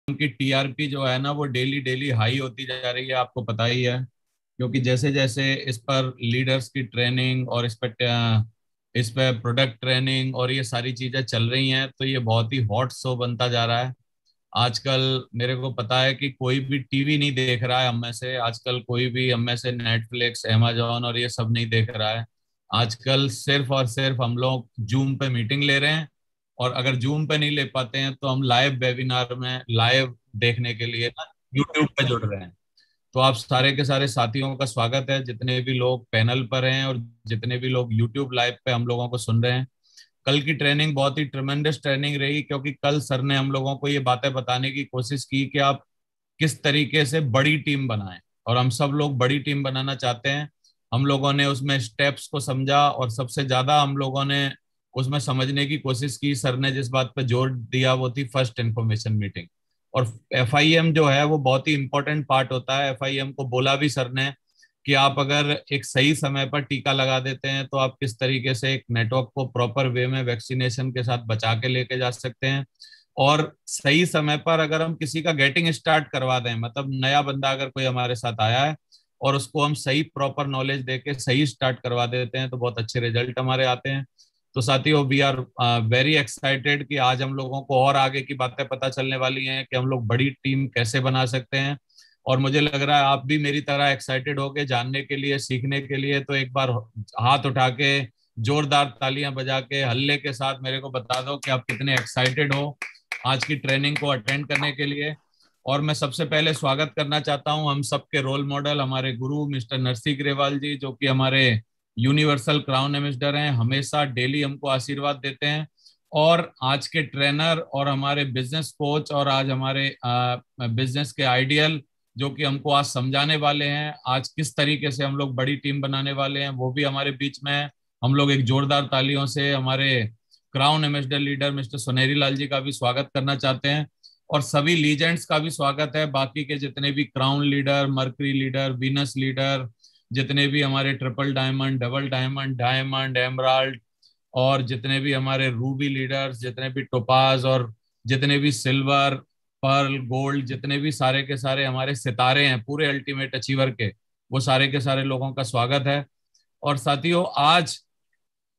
की टीआरपी जो है ना वो डेली डेली हाई होती जा रही है, आपको पता ही है। क्योंकि जैसे जैसे इस पर लीडर्स की ट्रेनिंग और इस पर प्रोडक्ट ट्रेनिंग और ये सारी चीजें चल रही हैं, तो ये बहुत ही हॉट शो बनता जा रहा है। आजकल मेरे को पता है कि कोई भी टीवी नहीं देख रहा है हम में से, आजकल कोई भी हम में से नेटफ्लिक्स amazon और ये सब नहीं देख रहा है। आजकल सिर्फ और सिर्फ हम लोग जूम पे मीटिंग ले रहे हैं, और अगर जूम पे नहीं ले पाते हैं तो हम लाइव वेबिनार में लाइव देखने के लिए ना यूट्यूब पे जुड़ रहे हैं। तो आप सारे के सारे साथियों का स्वागत है, जितने भी लोग पैनल पर हैं और जितने भी लोग यूट्यूब लाइव पे हम लोगों को सुन रहे हैं। कल की ट्रेनिंग बहुत ही ट्रिमेंडस ट्रेनिंग रही, क्योंकि कल सर ने हम लोगों को ये बातें बताने की कोशिश की कि आप किस तरीके से बड़ी टीम बनाएं, और हम सब लोग बड़ी टीम बनाना चाहते हैं। हम लोगों ने उसमें स्टेप्स को समझा, और सबसे ज्यादा हम लोगों ने उसमें समझने की कोशिश की। सर ने जिस बात पर जोर दिया वो थी फर्स्ट इंफॉर्मेशन मीटिंग। और एफआईएम जो है वो बहुत ही इंपॉर्टेंट पार्ट होता है। एफआईएम को बोला भी सर ने कि आप अगर एक सही समय पर टीका लगा देते हैं तो आप किस तरीके से एक नेटवर्क को प्रॉपर वे में वैक्सीनेशन के साथ बचा के लेके जा सकते हैं। और सही समय पर अगर हम किसी का गेटिंग स्टार्ट करवा दें, मतलब नया बंदा अगर कोई हमारे साथ आया है और उसको हम सही प्रॉपर नॉलेज देके सही स्टार्ट करवा देते हैं, तो बहुत अच्छे रिजल्ट हमारे आते हैं। तो साथियों, वी आर वेरी एक्साइटेड कि आज हम लोगों को और आगे की बातें पता चलने वाली हैं कि हम लोग बड़ी टीम कैसे बना सकते हैं। और मुझे लग रहा है आप भी मेरी तरह एक्साइटेड हो के जानने के लिए, सीखने के लिए। तो एक बार हाथ उठा के जोरदार तालियां बजा के हल्ले के साथ मेरे को बता दो कि आप कितने एक्साइटेड हो आज की ट्रेनिंग को अटेंड करने के लिए। और मैं सबसे पहले स्वागत करना चाहता हूं हम सबके रोल मॉडल, हमारे गुरु मिस्टर नरसी ग्रेवाल जी, जो कि हमारे यूनिवर्सल क्राउन एम्बेसडर हैं, हमेशा डेली हमको आशीर्वाद देते हैं। और आज के ट्रेनर और हमारे बिजनेस कोच और आज हमारे बिजनेस के आइडियल, जो कि हमको आज समझाने वाले हैं आज किस तरीके से हम लोग बड़ी टीम बनाने वाले हैं, वो भी हमारे बीच में है। हम लोग एक जोरदार तालियों से हमारे क्राउन एम्बेसडर लीडर मिस्टर सुनहरी लाल जी का भी स्वागत करना चाहते हैं। और सभी लीजेंड्स का भी स्वागत है, बाकी के जितने भी crown leader, mercury leader, Venus leader, जितने भी हमारे triple diamond, double diamond, diamond, emerald, और जितने भी हमारे रूबी लीडर्स, जितने भी टोपाज, और जितने भी सिल्वर, पर्ल, गोल्ड, जितने भी सारे के सारे हमारे सितारे हैं पूरे अल्टीमेट अचीवर के, वो सारे के सारे लोगों का स्वागत है। और साथियों, आज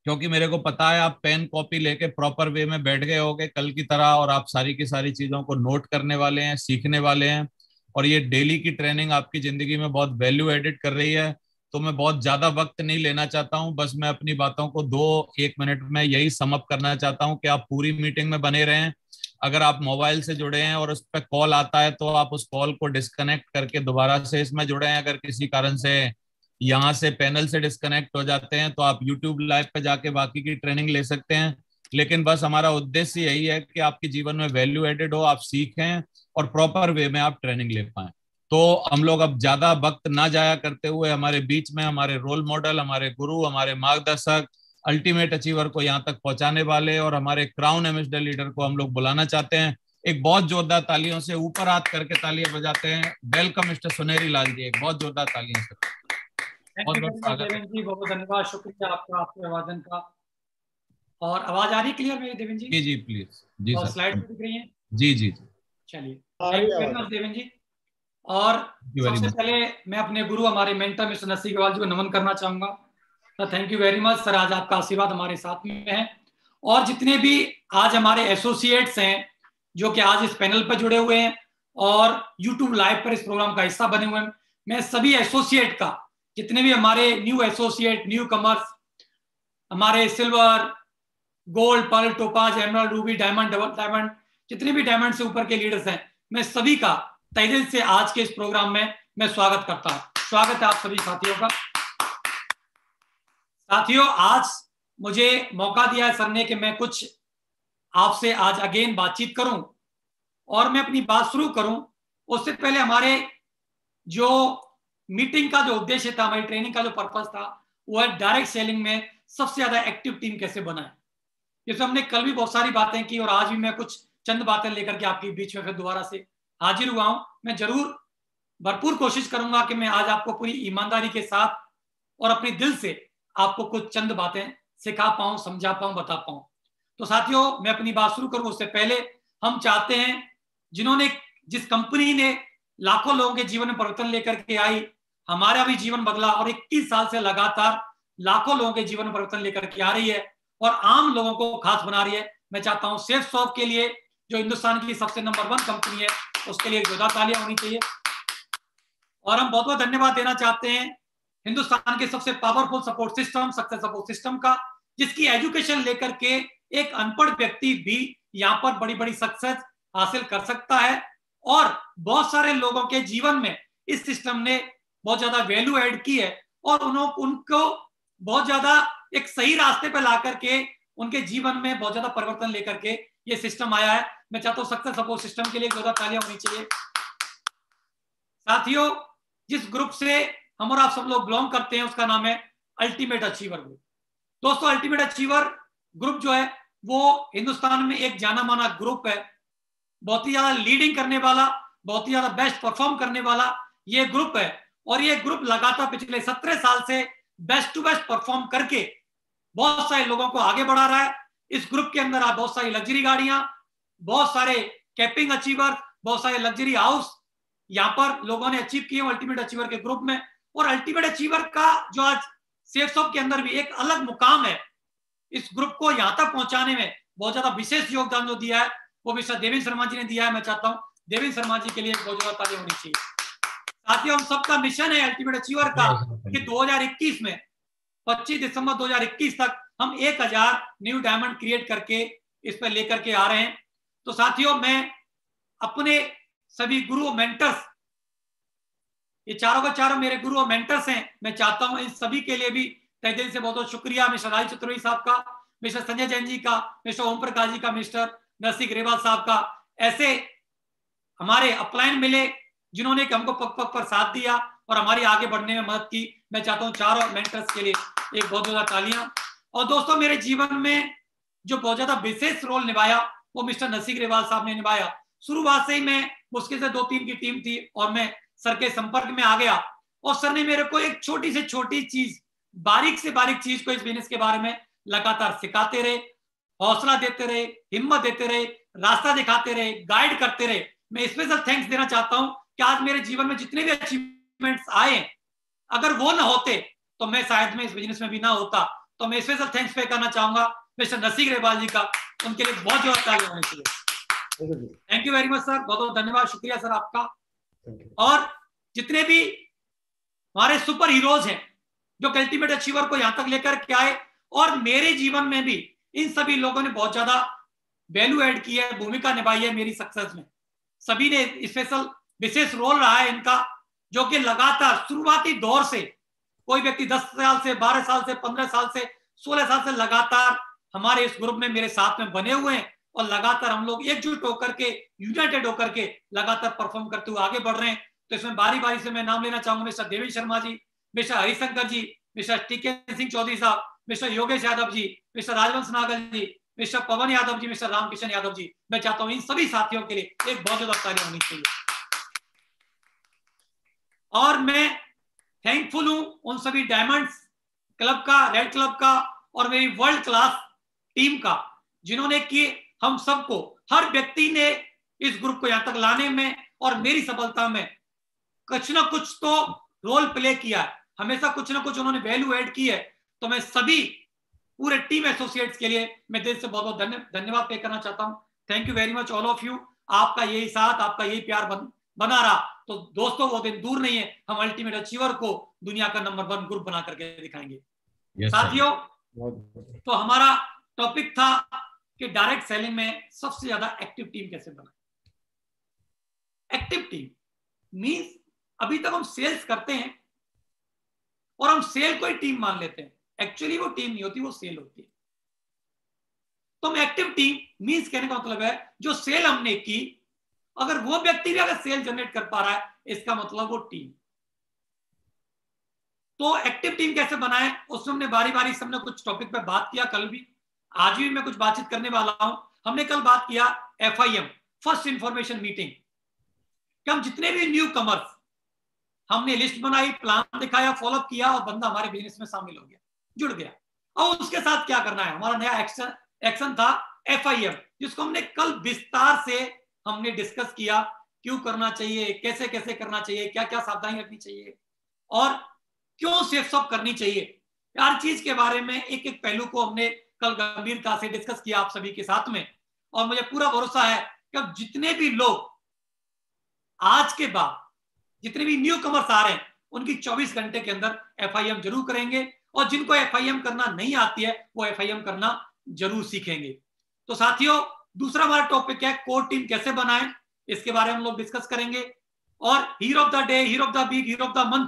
क्योंकि मेरे को पता है आप पेन कॉपी लेके प्रॉपर वे में बैठ गए होगे कल की तरह, और आप सारी की सारी चीजों को नोट करने वाले हैं, सीखने वाले हैं। और ये डेली की ट्रेनिंग आपकी जिंदगी में बहुत वैल्यू एडिट कर रही है। तो मैं बहुत ज्यादा वक्त नहीं लेना चाहता हूं, बस मैं अपनी बातों को 2-1 मिनट में यही समअप करना चाहता हूं कि आप पूरी मीटिंग में बने रहें। अगर आप मोबाइल से जुड़े हैं और उस पर कॉल आता है तो आप उस कॉल को डिस्कनेक्ट करके दोबारा से इसमें जुड़े हैं। अगर किसी कारण से यहाँ से पैनल से डिस्कनेक्ट हो जाते हैं तो आप यूट्यूब लाइव पे जाके बाकी की ट्रेनिंग ले सकते हैं। लेकिन बस हमारा उद्देश्य यही है कि आपके जीवन में वैल्यू एडेड हो, आप सीखें और प्रॉपर वे में आप ट्रेनिंग ले पाएं। तो हम लोग अब ज्यादा वक्त ना जाया करते हुए हमारे बीच में हमारे रोल मॉडल, हमारे गुरु, हमारे मार्गदर्शक, अल्टीमेट अचीवर को यहाँ तक पहुंचाने वाले और हमारे क्राउन एम्बेसडर लीडर को हम लोग बुलाना चाहते हैं। एक बहुत जोरदार तालियों से ऊपर हाथ करके तालियां बजाते हैं। वेलकम मिस्टर सुनहरी लाल जी, एक बहुत जोरदार तालियां से बहुत बहुत स्वागत है। देवेन जी, बहुत धन्यवाद, शुक्रिया आपका, आपके अभिवादन का। और आवाज आ रही क्लियर मेरी देवेन जी? जी जी प्लीज। जी और सर। स्लाइड दिख रही है? जी जी जी। चलिए, thank you very much Deven ji. और वेरी सबसे मच। पहले मैं अपने गुरु, हमारे मेंटर मिस्टर नरसी ग्रेवाल जी को नमन करना चाहूंगा। Sir thank you very much sir, आज आपका आशीर्वाद हमारे साथ में है। और जितने भी आज हमारे एसोसिएट्स हैं जो कि आज इस पैनल पर जुड़े हुए हैं और यूट्यूब लाइव पर इस प्रोग्राम का हिस्सा बने हुए हैं, मैं सभी एसोसिएट का, जितने भी हमारे न्यू एसोसिएट, न्यू कमर्स, हमारे silver, gold, pearl, topaz, emerald, ruby, diamond, double diamond, जितने भी डायमंड से ऊपर के लीडर्स हैं, मैं सभी का तहे दिल से आज के इस प्रोग्राम में मैं स्वागत करता हूं। स्वागत है आप सभी साथियों का। साथियों, आज मुझे मौका दिया है सर ने कि मैं कुछ आपसे आज अगेन बातचीत करूं, और मैं अपनी बात शुरू करूं उससे पहले हमारे जो मीटिंग का जो उद्देश्य था, हमारी ट्रेनिंग का जो पर्पस था, वो है डायरेक्ट सेलिंग में सबसे ज्यादा एक्टिव टीम कैसे बनाए। जैसे हमने कल भी बहुत सारी बातें की और आज भी मैं कुछ चंद बातें लेकर के आपके बीच में फिर दोबारा से हाजिर हुआ हूं। मैं जरूर भरपूर कोशिश करूंगा कि मैं आज आपको पूरी ईमानदारी के साथ और अपने दिल से आपको कुछ चंद बातें सिखा पाऊं, समझा पाऊं, बता पाऊं। तो साथियों, मैं अपनी बात शुरू करूं उससे पहले हम चाहते हैं जिन्होंने जिस कंपनी ने लाखों लोगों के जीवन में परिवर्तन लेकर के आई, हमारा भी जीवन बदला और 21 साल से लगातार लाखों लोगों के जीवन में परिवर्तन लेकर के आ रही है और आम लोगों को खास बना रही है। मैं चाहता हूं सेफ शॉप के लिए, जो हिंदुस्तान की सबसे नंबर 1 कंपनी है, उसके लिए जोरदार तालियां होनी चाहिए। और हम बहुत बहुत धन्यवाद देना चाहते हैं हिंदुस्तान के सबसे powerful support system, success support system का, जिसकी एजुकेशन लेकर के एक अनपढ़ व्यक्ति भी यहाँ पर बड़ी बड़ी सक्सेस हासिल कर सकता है। और बहुत सारे लोगों के जीवन में इस सिस्टम ने बहुत ज्यादा वैल्यू ऐड की है और उनको बहुत ज्यादा एक सही रास्ते पर ला करके उनके जीवन में बहुत ज्यादा परिवर्तन लेकर के ये सिस्टम आया है। मैं चाहता हूं सक्सेस सपोर्ट सिस्टम के लिए जोरदार तालियां होनी चाहिए। साथियों, जिस ग्रुप से हम और आप सब लोग बिलोंग करते हैं उसका नाम है अल्टीमेट अचीवर ग्रुप। दोस्तों, अल्टीमेट अचीवर ग्रुप जो है वो हिंदुस्तान में एक जाना माना ग्रुप है, बहुत ही ज्यादा लीडिंग करने वाला, बहुत ही ज्यादा बेस्ट परफॉर्म करने वाला ये ग्रुप है। और ये ग्रुप लगातार पिछले 17 साल से बेस्ट टू बेस्ट परफॉर्म करके बहुत सारे लोगों को आगे बढ़ा रहा है। इस ग्रुप के अंदर आप बहुत सारी लग्जरी गाड़ियां, बहुत सारे कैपिंग अचीवर, बहुत सारे लग्जरी हाउस यहां पर लोगों ने अचीव किए अल्टीमेट अचीवर के ग्रुप में। और अल्टीमेट अचीवर का जो आज सेफ शॉप के अंदर भी एक अलग मुकाम है, इस ग्रुप को यहां तक पहुंचाने में बहुत ज्यादा विशेष योगदान जो दिया है वो मिस्टर देवेंद्र शर्मा जी ने दिया है। मैं चाहता हूं देवेंद्र शर्मा जी के लिए बहुत ज्यादा ताली होनी चाहिए। साथियों, हम सबका मिशन है अल्टीमेट अचीवर का कि 2021 में 25 दिसंबर 2021 तक हम 1000 न्यू डायमंड क्रिएट करके इस पर लेकर के आ रहे हैं। तो साथियों, मैं अपने सभी गुरु मेंटर्स, ये चारों का चारों मेरे गुरु और मेंटर्स हैं, मैं चाहता हूं इन सभी के लिए भी तहे दिल से बहुत बहुत शुक्रिया। मिस्टर राज चतुर्वेदी साहब का, मिस्टर संजय जैन जी का, मिस्टर ओम प्रकाश जी का, मिस्टर नरसिंह ग्रेवाल साहब का, ऐसे हमारे अपलाइन मिले जिन्होंने हमको पग पग पर साथ दिया और हमारी आगे बढ़ने में मदद की। मैं चाहता हूं चारों मेंटर्स के लिए एक बहुत ज्यादा तालियां। और दोस्तों, मेरे जीवन में जो बहुत ज्यादा विशेष रोल निभाया वो मिस्टर नरसिंह ग्रेवाल साहब ने निभाया। शुरुआत से ही मैं मुश्किल से 2-3 की टीम थी और मैं सर के संपर्क में आ गया और सर ने मेरे को एक छोटी से छोटी चीज, बारीक से बारीक चीज को इस बिजनेस के बारे में लगातार सिखाते रहे, हौसला देते रहे, हिम्मत देते रहे, रास्ता दिखाते रहे, गाइड करते रहे। मैं स्पेशल थैंक्स देना चाहता हूं कि आज मेरे जीवन में जितने भी अचीवमेंट्स आए, अगर वो ना होते तो मैं शायद में इस बिजनेस में भी ना होता। तो मैं स्पेशल थैंक्स पे करना चाहूंगा मिस्टर नरसिंह ग्रेवाल जी का, उनके लिए बहुत ज्यादा तालियां होनी चाहिए। Thank you very much sir, बहुत बहुत धन्यवाद, शुक्रिया सर आपका। और जितने भी हमारे सुपर हीरोज हैं जो अल्टीमेट अचीवर को यहां तक लेकर के आए, और मेरे जीवन में भी इन सभी लोगों ने बहुत ज्यादा वैल्यू ऐड की है, भूमिका निभाई है मेरी सक्सेस में। सभी ने स्पेशल विशेष रोल रहा है इनका, जो कि लगातार शुरुआती दौर से कोई व्यक्ति 10 साल से, 12 साल से, 15 साल से, 16 साल से लगातार हमारे इस ग्रुप में मेरे साथ में बने हुए हैं और लगातार हम लोग एकजुट होकर के, यूनाइटेड होकर के लगातार परफॉर्म करते हुए आगे बढ़ रहे हैं। तो इसमें बारी बारी से मैं नाम लेना चाहूंगा मिस्टर देवेंद्र शर्मा जी, मिस्टर हरिशंकर जी, मिस्टर टीके सिंह चौधरी साहब, मिस्टर योगेश यादव जी, मिस्टर राजवंश नागर जी, मिस्टर पवन यादव जी, मिस्टर रामकिशन यादव जी। मैं चाहता हूं इन सभी साथियों के लिए एक बहुत ज्यादा तालियां होनी चाहिए। और मैं थैंकफुल हूं उन सभी डायमंड्स क्लब का, रेड क्लब का और मेरी वर्ल्ड क्लास टीम का, जिन्होंने कि हम सबको, हर व्यक्ति ने इस ग्रुप को यहां तक लाने में और मेरी सफलता में कुछ ना कुछ तो रोल प्ले किया है, हमेशा कुछ ना कुछ उन्होंने वैल्यू ऐड की है। तो मैं सभी पूरे टीम एसोसिएट्स के लिए मैं दिल से बहुत बहुत धन्यवाद पे करना चाहता हूं। Thank you very much all of you. आपका यही साथ, आपका यही प्यार बना रहा तो दोस्तों वो दिन दूर नहीं है, हम अल्टीमेट अचीवर को दुनिया का नंबर 1 ग्रुप बना करके दिखाएंगे। साथियों, तो हमारा टॉपिक था कि डायरेक्ट सेलिंग में सबसे ज्यादा एक्टिव टीम कैसे बनाए। एक्टिव टीम मींस अभी तक हम सेल्स करते हैं और हम सेल को ही टीम मान लेते हैं, एक्चुअली वो टीम नहीं होती, वो सेल होती है। तो एक्टिव टीम मींस कहने का मतलब है जो सेल हमने की, अगर वो व्यक्ति भी अगर सेल जनरेट कर पा रहा है, इसका मतलब वो टीम। तो एक्टिव टीम कैसे बनाए, उसमें हमने बारी बारी से हमने कुछ टॉपिक पे बात किया, कल भी, आज भी मैं कुछ बातचीत करने वाला हूं। हमने कल बात किया FIM, फर्स्ट इंफॉर्मेशन मीटिंग, कि हम जितने भी न्यू कमर्स, हमने लिस्ट बनाई, प्लान दिखाया, फॉलोअप किया और बंदा हमारे बिजनेस में शामिल हो गया, जुड़ गया। और उसके साथ क्या करना है, हमारा नया एक्शन था FIM, जिसको हमने कल विस्तार से हमने डिस्कस किया क्यों करना चाहिए, कैसे कैसे करना चाहिए, क्या क्या सावधानी रखनी चाहिए और क्यों सेफ शॉप करनी चाहिए, हर चीज के बारे में एक एक पहलू को हमने कल गंभीरता से डिस्कस किया आप सभी के साथ में। और मुझे पूरा भरोसा है कि अब जितने भी लोग आज के बाद जितने भी न्यू कमर्स आ रहे हैं उनकी 24 घंटे के अंदर FIM जरूर करेंगे, और जिनको FIM करना नहीं आती है वो FIM करना जरूर सीखेंगे। तो साथियों, दूसरा हमारा टॉपिक है कोर टीम कैसे बनाएं, इसके बारे में हम लोग डिस्कस करेंगे। और hero of the day, hero of the week, hero of the month,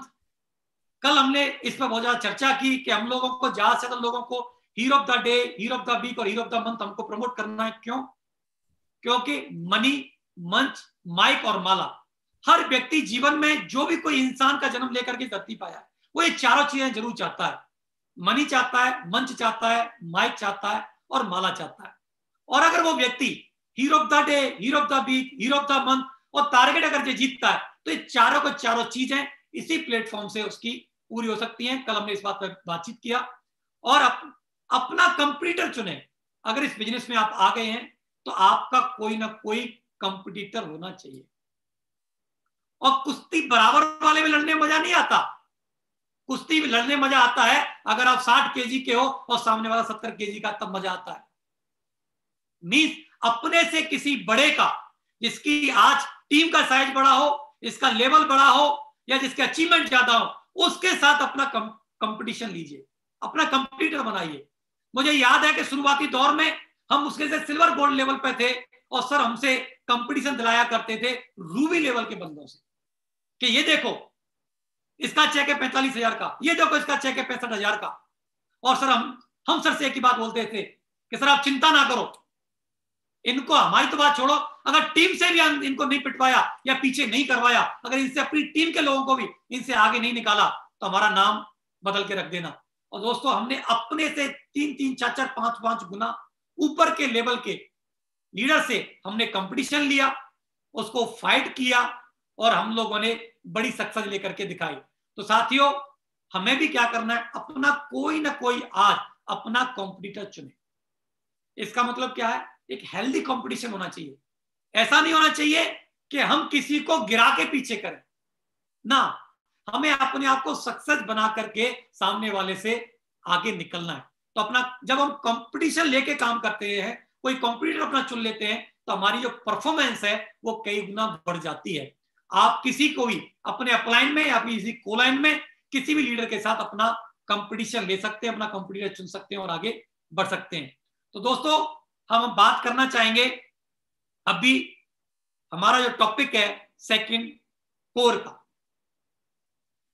कल हमने इस पर बहुत ज्यादा चर्चा की कि हम लोगों को ज्यादा से ज्यादा लोगों को hero of the day, hero of the week और हीरो ऑफ द मंथ हमको प्रमोट करना है। क्यों? क्योंकि मनी, मंच, माइक और माला, हर व्यक्ति जीवन में जो भी कोई इंसान का जन्म लेकर के धरती पाया है वो ये चारों चीजें जरूर चाहता है। मनी चाहता है, मंच चाहता है, माइक चाहता है और माला चाहता है। और अगर वो व्यक्ति hero of the day, hero of the week, hero of the month और टारगेट अगर ये जीतता है तो ये चारों को चारों चीजें इसी प्लेटफॉर्म से उसकी पूरी हो सकती हैं। कल हमने इस बात पर बातचीत किया। और अपना कंपटीटर चुने। अगर इस बिजनेस में आप आ गए हैं तो आपका कोई ना कोई कंपटीटर होना चाहिए। और कुश्ती बराबर वाले में लड़ने में मजा नहीं आता। कुश्ती में लड़ने में मजा आता है अगर आप 60 kg के हो और सामने वाला 70 kg का, तब मजा आता है। मींस अपने से किसी बड़े का, जिसकी आज टीम का साइज बड़ा हो, इसका लेवल बड़ा हो या जिसके अचीवमेंट ज्यादा हो, उसके साथ अपना कंपटीशन लीजिए, अपना कंपटीटर बनाइए। मुझे याद है कि शुरुआती दौर में हम उसके से सिल्वर गोल्ड लेवल पे थे और सर हमसे कंपटीशन दिलाया करते थे रूबी लेवल के बंदों से कि ये देखो इसका चेक है 45,000 का, ये देखो इसका चेक है 65,000 का। और सर हम सर से एक ही बात बोलते थे कि सर आप चिंता ना करो, इनको, हमारी तो बात छोड़ो, अगर टीम से भी इनको नहीं पिटवाया या पीछे नहीं करवाया, अगर इनसे अपनी टीम के लोगों को भी इनसे आगे नहीं निकाला तो हमारा नाम बदल के रख देना। और दोस्तों, हमने अपने से 3-3, 4-4, 5-5 गुना ऊपर के लेवल के लीडर से हमने कंपटीशन लिया, उसको फाइट किया और हम लोगों ने बड़ी सक्सेस लेकर के दिखाई। तो साथियों, हमें भी क्या करना है, अपना कोई ना कोई आज अपना कॉम्पिटिटर चुने। इसका मतलब क्या है, एक हेल्दी कंपटीशन होना चाहिए। ऐसा नहीं होना चाहिए कि हम किसी को गिरा के पीछे करें ना, हमें अपने आप को सक्सेस बना करके सामने वाले से आगे निकलना है। तो अपना, जब हम कंपटीशन लेके काम करते हैं, कोई कंपटीटर अपना चुन लेते हैं, तो हमारी जो परफॉर्मेंस है वो कई गुना बढ़ जाती है। आप किसी को भी अपने अपलाइन में या किसी कोलाइन में किसी भी लीडर के साथ अपना कंपटीशन ले सकते हैं, अपना कंपटीटर चुन सकते हैं और आगे बढ़ सकते हैं। तो दोस्तों, हम बात करना चाहेंगे अभी हमारा जो टॉपिक है सेकंड, कोर का।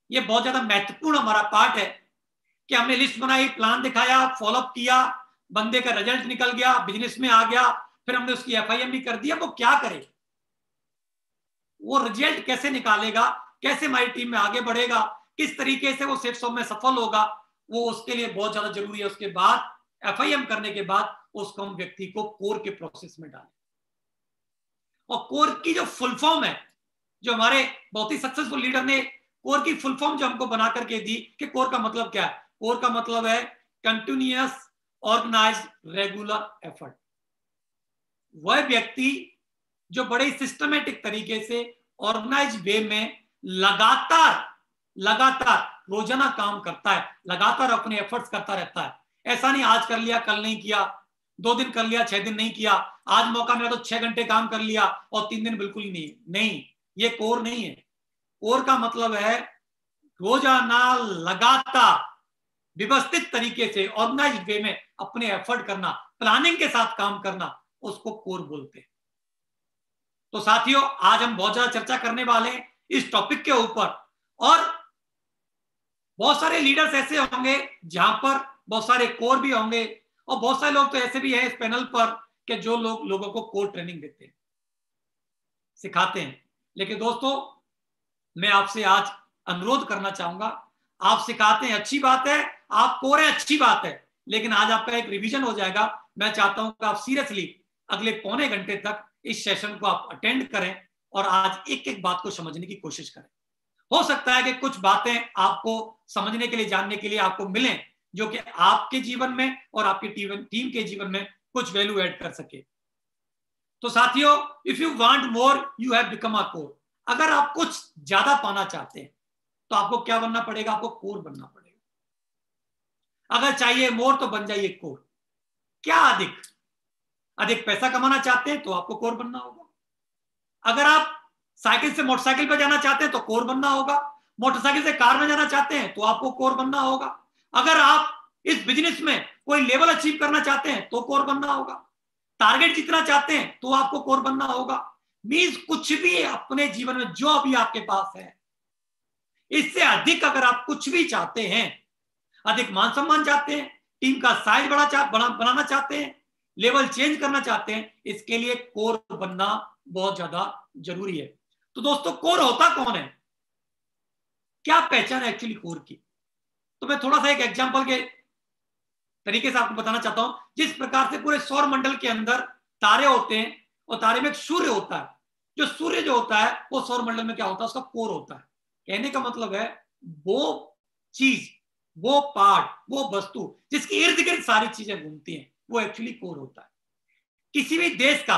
ये बहुत ज्यादा महत्वपूर्ण हमारा पार्ट है कि हमने लिस्ट बनाई, प्लान दिखाया, फॉलोअप किया, बंदे का रिजल्ट निकल गया, बिजनेस में आ गया, फिर हमने उसकी FIM भी कर दिया। वो क्या करे, वो रिजल्ट कैसे निकालेगा, कैसे हमारी टीम में आगे बढ़ेगा, किस तरीके से वो सेफ शॉप में सफल होगा, वो उसके लिए बहुत ज्यादा जरूरी है। उसके बाद FIM करने के बाद उसको हम व्यक्ति को कोर के प्रोसेस में डालें। और कोर की जो फुल फॉर्म है, जो हमारे बहुत ही सक्सेसफुल लीडर ने कोर की फुल फॉर्म जो हमको बना करके दी कि कोर का मतलब क्या है। कोर का मतलब है कंटिन्यूअस ऑर्गेनाइज्ड रेगुलर एफर्ट। वह व्यक्ति जो बड़े सिस्टमेटिक तरीके से ऑर्गेनाइज वे में लगातार रोजाना काम करता है, लगातार अपने एफर्ट्स करता रहता है। ऐसा नहीं आज कर लिया कल नहीं किया, 2 दिन कर लिया 6 दिन नहीं किया, आज मौका मिला तो 6 घंटे काम कर लिया और 3 दिन बिल्कुल ही नहीं। ये कोर नहीं है। कोर का मतलब है रोजाना लगातार व्यवस्थित तरीके से ऑर्गेनाइज्ड वे में अपने एफर्ट करना, प्लानिंग के साथ काम करना, उसको कोर बोलते हैं। तो साथियों, आज हम बहुत ज्यादा चर्चा करने वाले हैं इस टॉपिक के ऊपर। और बहुत सारे लीडर्स ऐसे होंगे जहां पर बहुत सारे कोर भी होंगे, और बहुत सारे लोग तो ऐसे भी हैं इस पैनल पर कि जो लोगों को कोर ट्रेनिंग देते हैं, सिखाते हैं। लेकिन दोस्तों, मैं आपसे आज अनुरोध करना चाहूंगा, आप सिखाते हैं अच्छी बात है, आप कोर है अच्छी बात है, लेकिन आज आपका एक रिवीजन हो जाएगा। मैं चाहता हूं कि आप सीरियसली अगले पौने घंटे तक इस सेशन को आप अटेंड करें और आज एक एक बात को समझने की कोशिश करें। हो सकता है कि कुछ बातें आपको समझने के लिए, जानने के लिए आपको मिलें जो कि आपके जीवन में और आपकी टीम के जीवन में कुछ वैल्यू ऐड कर सके। तो साथियों, if you want more you have become a core. अगर आप कुछ ज्यादा पाना चाहते हैं तो आपको क्या बनना पड़ेगा? आपको कोर बनना पड़ेगा। अगर चाहिए मोर तो बन जाइए कोर। क्या अधिक अधिक पैसा कमाना चाहते हैं तो आपको कोर बनना होगा। अगर आप साइकिल से मोटरसाइकिल पर जाना चाहते हैं तो कोर बनना होगा। मोटरसाइकिल से कार में जाना चाहते हैं तो आपको कोर बनना होगा। अगर आप इस बिजनेस में कोई लेवल अचीव करना चाहते हैं तो कोर बनना होगा। टारगेट जीतना चाहते हैं तो आपको कोर बनना होगा। मींस कुछ भी अपने जीवन में जो अभी आपके पास है, इससे अधिक अगर आप कुछ भी चाहते हैं, अधिक मान सम्मान चाहते हैं, टीम का साइज बनाना चाहते हैं, लेवल चेंज करना चाहते हैं, इसके लिए कोर बनना बहुत ज्यादा जरूरी है। तो दोस्तों, कोर होता कौन है? क्या पहचान है एक्चुअली कोर की? तो मैं थोड़ा सा एक एग्जांपल के तरीके से आपको बताना चाहता हूं। जिस प्रकार से पूरे सौर मंडल के अंदर तारे होते हैं और तारे में एक सूर्य होता है, जो सूर्य जो होता है वो सौर मंडल में क्या होता है? उसका कोर होता है। कहने का मतलब है वो चीज, वो पार्ट, वो वस्तु जिसके इर्द गिर्द सारी चीजें घूमती हैं, वो एक्चुअली कोर होता है। किसी भी देश का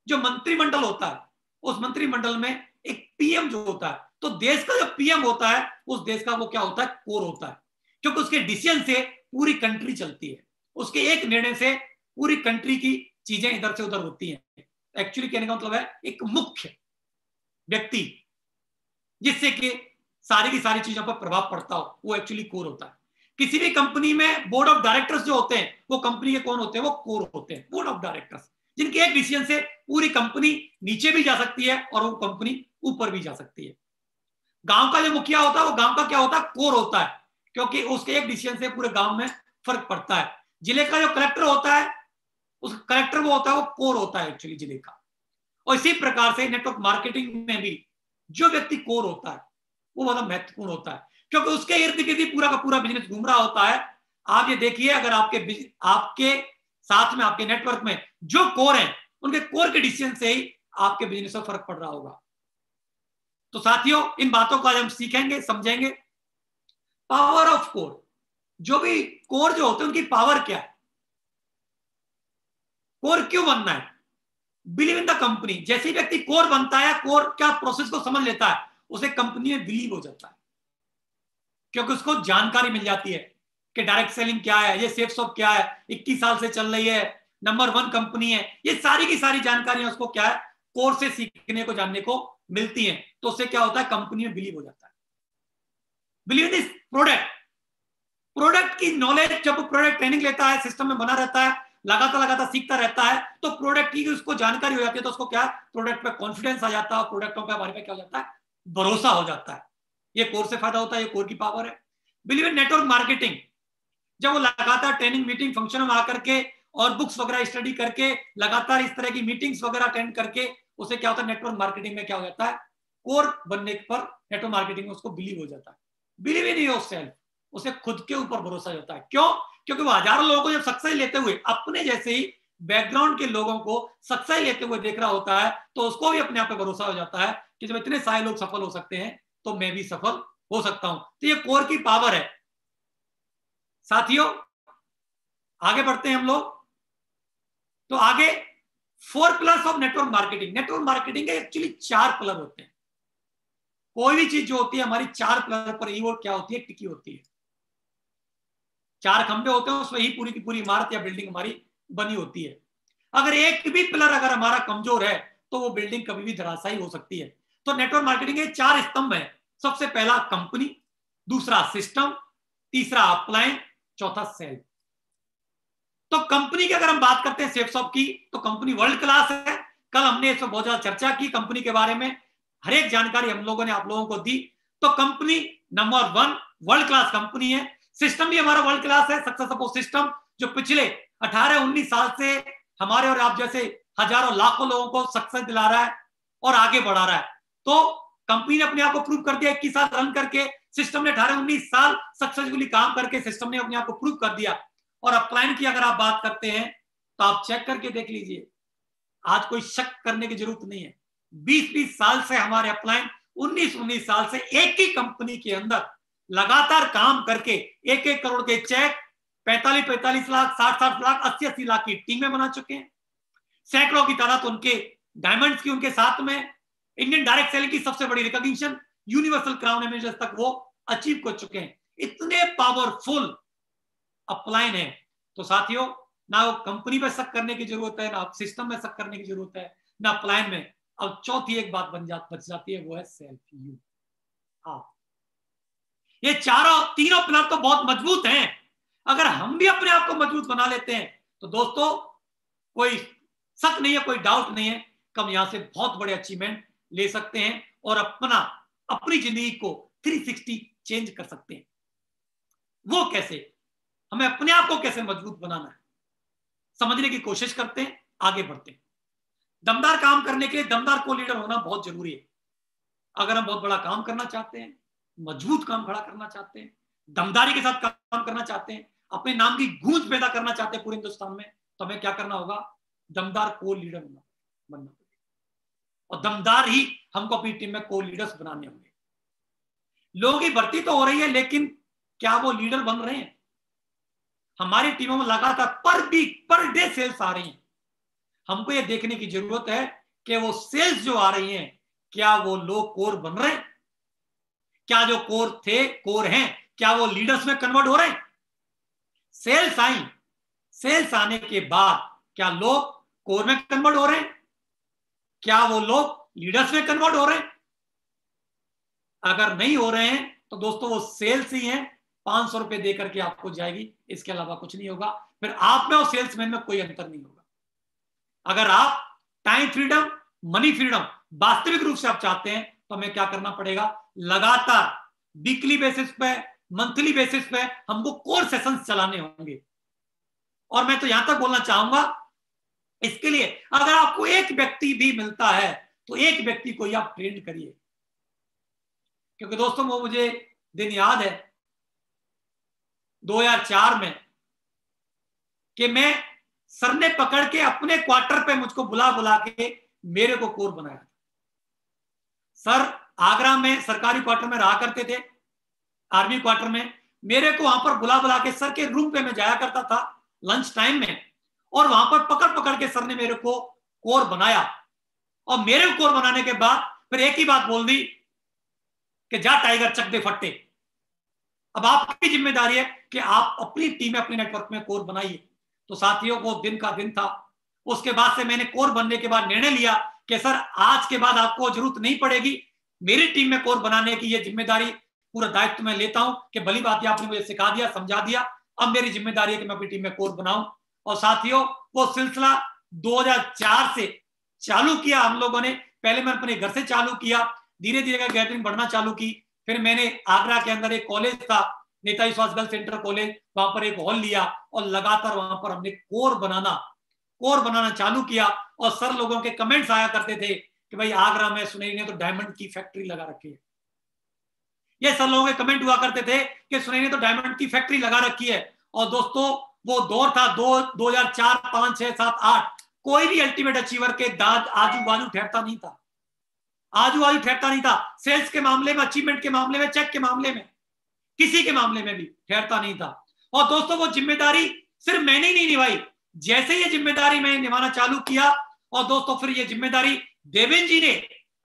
जो मंत्रिमंडल होता है, उस मंत्रिमंडल में एक पीएम जो होता है, तो देश का जो पीएम होता है उस देश का वो क्या होता है? कोर होता है। क्योंकि उसके डिसीजन से पूरी कंट्री चलती है, उसके एक निर्णय से पूरी कंट्री की चीजें इधर से उधर होती हैं। एक्चुअली कहने का मतलब है एक मुख्य व्यक्ति जिससे कि सारी की सारी चीजों पर प्रभाव पड़ता हो, वो एक्चुअली कोर होता है। किसी भी कंपनी में बोर्ड ऑफ डायरेक्टर्स जो होते हैं, वो कंपनी के कौन होते हैं? वो कोर होते हैं, बोर्ड ऑफ डायरेक्टर्स, जिनके एक डिसीजन से पूरी कंपनी नीचे भी जा सकती है और वो कंपनी ऊपर भी जा सकती है। गांव का जो मुखिया होता है, वो गांव का क्या होता है? कोर होता है, क्योंकि उसके एक डिसीजन से पूरे गांव में फर्क पड़ता है। जिले का जो कलेक्टर होता है, उस कलेक्टर वो होता है, वो कोर होता है एक्चुअली जिले का। और इसी प्रकार से नेटवर्क मार्केटिंग में भी जो व्यक्ति कोर होता है वो बहुत महत्वपूर्ण होता है, क्योंकि उसके इर्द गिर्द पूरा का पूरा बिजनेस घूम रहा होता है। आप ये देखिए, अगर आपके साथ में, आपके नेटवर्क में जो कोर हैं, उनके कोर के डिसीजन से ही आपके बिजनेस में फर्क पड़ रहा होगा। तो साथियों, इन बातों को आज हम सीखेंगे, समझेंगे। पावर ऑफ कोर, जो भी कोर जो होते हैं उनकी पावर क्या है, कोर क्यों बनना है। बिलीव इन द कंपनी, जैसे व्यक्ति कोर बनता है, कोर क्या प्रोसेस को समझ लेता है, उसे कंपनी में बिलीव हो जाता है, क्योंकि उसको जानकारी मिल जाती है कि डायरेक्ट सेलिंग क्या है, ये सेफ शॉप क्या है, 21 साल से चल रही है, नंबर 1 कंपनी है। ये सारी की सारी जानकारियां उसको क्या है? कोर से सीखने को, जानने को मिलती है। तो उससे क्या होता है? कंपनी में बिलीव हो जाता है। बिलीव इन दिस प्रोडक्ट की नॉलेज, जब प्रोडक्ट ट्रेनिंग लेता है, सिस्टम में बना रहता है, लगातार सीखता रहता है, तो प्रोडक्ट की उसको जानकारी हो जाती है, तो उसको क्या, प्रोडक्ट पे कॉन्फिडेंस आ जाता है, प्रोडक्टों के बारे में क्या हो जाता है? भरोसा हो जाता है। ये कोर से फायदा होता है, ये कोर की पावर है। बिलीव इन नेटवर्क मार्केटिंग, जब वो लगातार ट्रेनिंग, मीटिंग, फंक्शन में आकर के और बुक्स वगैरह स्टडी करके लगातार इस तरह की मीटिंग्स वगैरह अटेंड करके, उसे क्या होता है? नेटवर्क मार्केटिंग में क्या हो जाता है? कोर बनने पर नेटवर्क मार्केटिंग में उसको बिलीव हो जाता है। बिलीव इन योरसेल्फ, उसे खुद के ऊपर भरोसा होता है। क्यों? क्योंकि वो हजारों लोगों को जब सक्सेस लेते हुए, अपने जैसे ही बैकग्राउंड के लोगों को सक्सेस लेते हुए देख रहा होता है, तो उसको भी अपने आप पे भरोसा हो जाता है कि जब इतने सारे लोग सफल हो सकते हैं तो मैं भी सफल हो सकता हूं। तो ये कोर की पावर है। साथियों, आगे बढ़ते हैं हम लोग। तो आगे 4 pillars of network marketing. Network marketing के एक्चुअली 4 पिलर होते हैं। कोई भी चीज जो होती है हमारी 4 पिलर पर ही वो क्या होती है? टिकी होती है। 4 खंभे होते हैं, उसमें ही पूरी की पूरी इमारत या बिल्डिंग हमारी बनी होती है। अगर एक भी पिलर अगर हमारा कमजोर है तो वो बिल्डिंग कभी भी धराशायी हो सकती है। तो नेटवर्क मार्केटिंग के 4 स्तंभ है। सबसे पहला कंपनी, दूसरा सिस्टम, तीसरा अपलाइन, चौथा सेल। तो कंपनी की अगर हम बात करते हैं सेफसॉफ्ट की, तो कंपनी वर्ल्ड क्लास है। कल हमने इस पर बहुत ज्यादा चर्चा की कंपनी के बारे में, हर एक जानकारी हम लोगों ने आप लोगों को दी। तो company number 1 world class company है। सिस्टम भी हमारा वर्ल्ड क्लास है, सक्सेस सपोर्ट सिस्टम, जो पिछले 18-19 साल से हमारे और आप जैसे हजारों लाखों लोगों को सक्सेस दिला रहा है और आगे बढ़ा रहा है। तो कंपनी ने अपने आप को प्रूव कर दिया 21 साल रन करके। सिस्टम ने 18-19 साल सक्सेसफुली काम करके सिस्टम ने अपने आप को प्रूव कर दिया। और अपलाइन की अगर आप बात करते हैं तो आप चेक करके देख लीजिए, आज कोई शक करने की जरूरत नहीं है। 20-20 साल से हमारे अपलाइन 19-19 साल से एक ही कंपनी के अंदर लगातार काम करके 1-1 करोड़ के चेक, 45-45 लाख, 60-60 लाख, 80-80 लाख की टीमें बना चुके हैं। सैकड़ों की तादाद उनके डायमंड्स की उनके साथ में, इंडियन डायरेक्ट सेलिंग की सबसे बड़ी रिकॉग्निशन, यूनिवर्सल क्राउन इमेजेस तक वो अचीव कर चुके हैं। इतने पावरफुल अपलाइन है। तो साथियों, ना वो कंपनी पे शक करने की जरूरत है, ना सिस्टम में शक करने की जरूरत है, ना अपलाइन में। अब चौथी एक बात बच जाती है, वो है सेल्फ यू। आप ये तीनों पिलर तो बहुत मजबूत हैं। अगर हम भी अपने आप को मजबूत बना लेते हैं तो दोस्तों कोई शक नहीं है, कोई डाउट नहीं है कि हम यहां से बहुत बड़े अचीवमेंट ले सकते हैं और अपनी जिंदगी को 360 चेंज कर सकते हैं। वो कैसे? हमें अपने आप को कैसे मजबूत बनाना है, समझने की कोशिश करते हैं, आगे बढ़ते हैं। दमदार काम करने के लिए दमदार को लीडर होना बहुत जरूरी है। अगर हम बहुत बड़ा काम करना चाहते हैं, मजबूत काम खड़ा करना चाहते हैं, दमदारी के साथ काम करना चाहते हैं, अपने नाम की गूंज पैदा करना चाहते हैं पूरे हिंदुस्तान में, तो हमें क्या करना होगा? दमदार को लीडर बनना पड़ेगा। और दमदार ही हमको अपनी टीम में को लीडर्स बनाने होंगे। लोगों की भर्ती तो हो रही है, लेकिन क्या वो लीडर बन रहे हैं? हमारी टीमों में लगातार पर डे सेल्स आ रही हैं। हमको ये देखने की जरूरत है कि वो सेल्स जो आ रही हैं, क्या वो लोग कोर बन रहे हैं? क्या जो कोर हैं, क्या वो लीडर्स में कन्वर्ट हो रहे हैं? सेल्स आने के बाद क्या लोग कोर में कन्वर्ट हो रहे हैं? क्या वो लोग लीडर्स में कन्वर्ट हो रहे हैं? अगर नहीं हो रहे हैं तो दोस्तों वो सेल्स ही हैं, 500 रुपए देकर के आपको जाएगी, इसके अलावा कुछ नहीं होगा। फिर आप में और सेल्समैन में कोई अंतर नहीं होगा। अगर आप टाइम फ्रीडम, मनी फ्रीडम वास्तविक रूप से आप चाहते हैं तो हमें क्या करना पड़ेगा? लगातार वीकली बेसिस पे, मंथली बेसिस पे हमको कोर सेशंस चलाने होंगे। और मैं तो यहां तक बोलना चाहूंगा, इसके लिए अगर आपको एक व्यक्ति भी मिलता है तो एक व्यक्ति को ही आप ट्रेन करिए। क्योंकि दोस्तों वो मुझे दिन याद है 2004 में कि मैं सर ने पकड़ के अपने क्वार्टर पे मुझको बुला के मेरे को कोर बनाया। सर आगरा में सरकारी क्वार्टर में रहा करते थे, आर्मी क्वार्टर में। मेरे को वहां पर बुला के सर के रूम पे मैं जाया करता था लंच टाइम में, और वहां पर पकड़ के सर ने मेरे को कोर बनाया। और मेरे को कोर बनाने के बाद फिर एक ही बात बोल दी कि जा टाइगर चक दे फट्टे। अब आपकी जिम्मेदारी है कि आप अपनी टीम में, अपने नेटवर्क में कोर बनाइए। तो साथियों, वो दिन का दिन था। उसके बाद से मैंने कोर बनने के बाद निर्णय लिया कि सर आज के बाद आपको जरूरत नहीं पड़ेगी मेरी टीम में कोर बनाने की। ये जिम्मेदारी, पूरा दायित्व मैं लेता हूं कि भली बात आपने मुझे सिखा दिया, समझा दिया, अब मेरी जिम्मेदारी है कि मैं अपनी टीम में कोर बनाऊं। और साथियों, वो सिलसिला 2004 से चालू किया हम लोगों ने। पहले मैं अपने घर से चालू किया, धीरे धीरे गैदरिंग बढ़ना चालू की। फिर मैंने आगरा के अंदर एक कॉलेज था, Netaji Subhash girls centre college, वहां पर एक हॉल लिया और लगातार वहां पर हमने कोर बनाना चालू किया। और सर लोगों के कमेंट्स आया करते थे कि भाई आगरा में सुनैनी ने तो डायमंड की फैक्ट्री लगा रखी है। ये सर लोगों के कमेंट हुआ करते थे कि सुनैनी ने तो डायमंड की फैक्ट्री लगा रखी है। और दोस्तों वो दौर था 2004, 5, 6, 7, 8, कोई भी अल्टीमेट अचीवर के दाद आजू बाजू ठहरता नहीं था। सेल्स के मामले में, अचीवमेंट के मामले में, चेक के मामले में, किसी के मामले में भी ठहरता नहीं था। और दोस्तों वो जिम्मेदारी सिर्फ मैंने ही नहीं निभाई, जैसे ये जिम्मेदारी मैंने निभाना चालू किया और दोस्तों फिर ये जिम्मेदारी देवेंद्र जी ने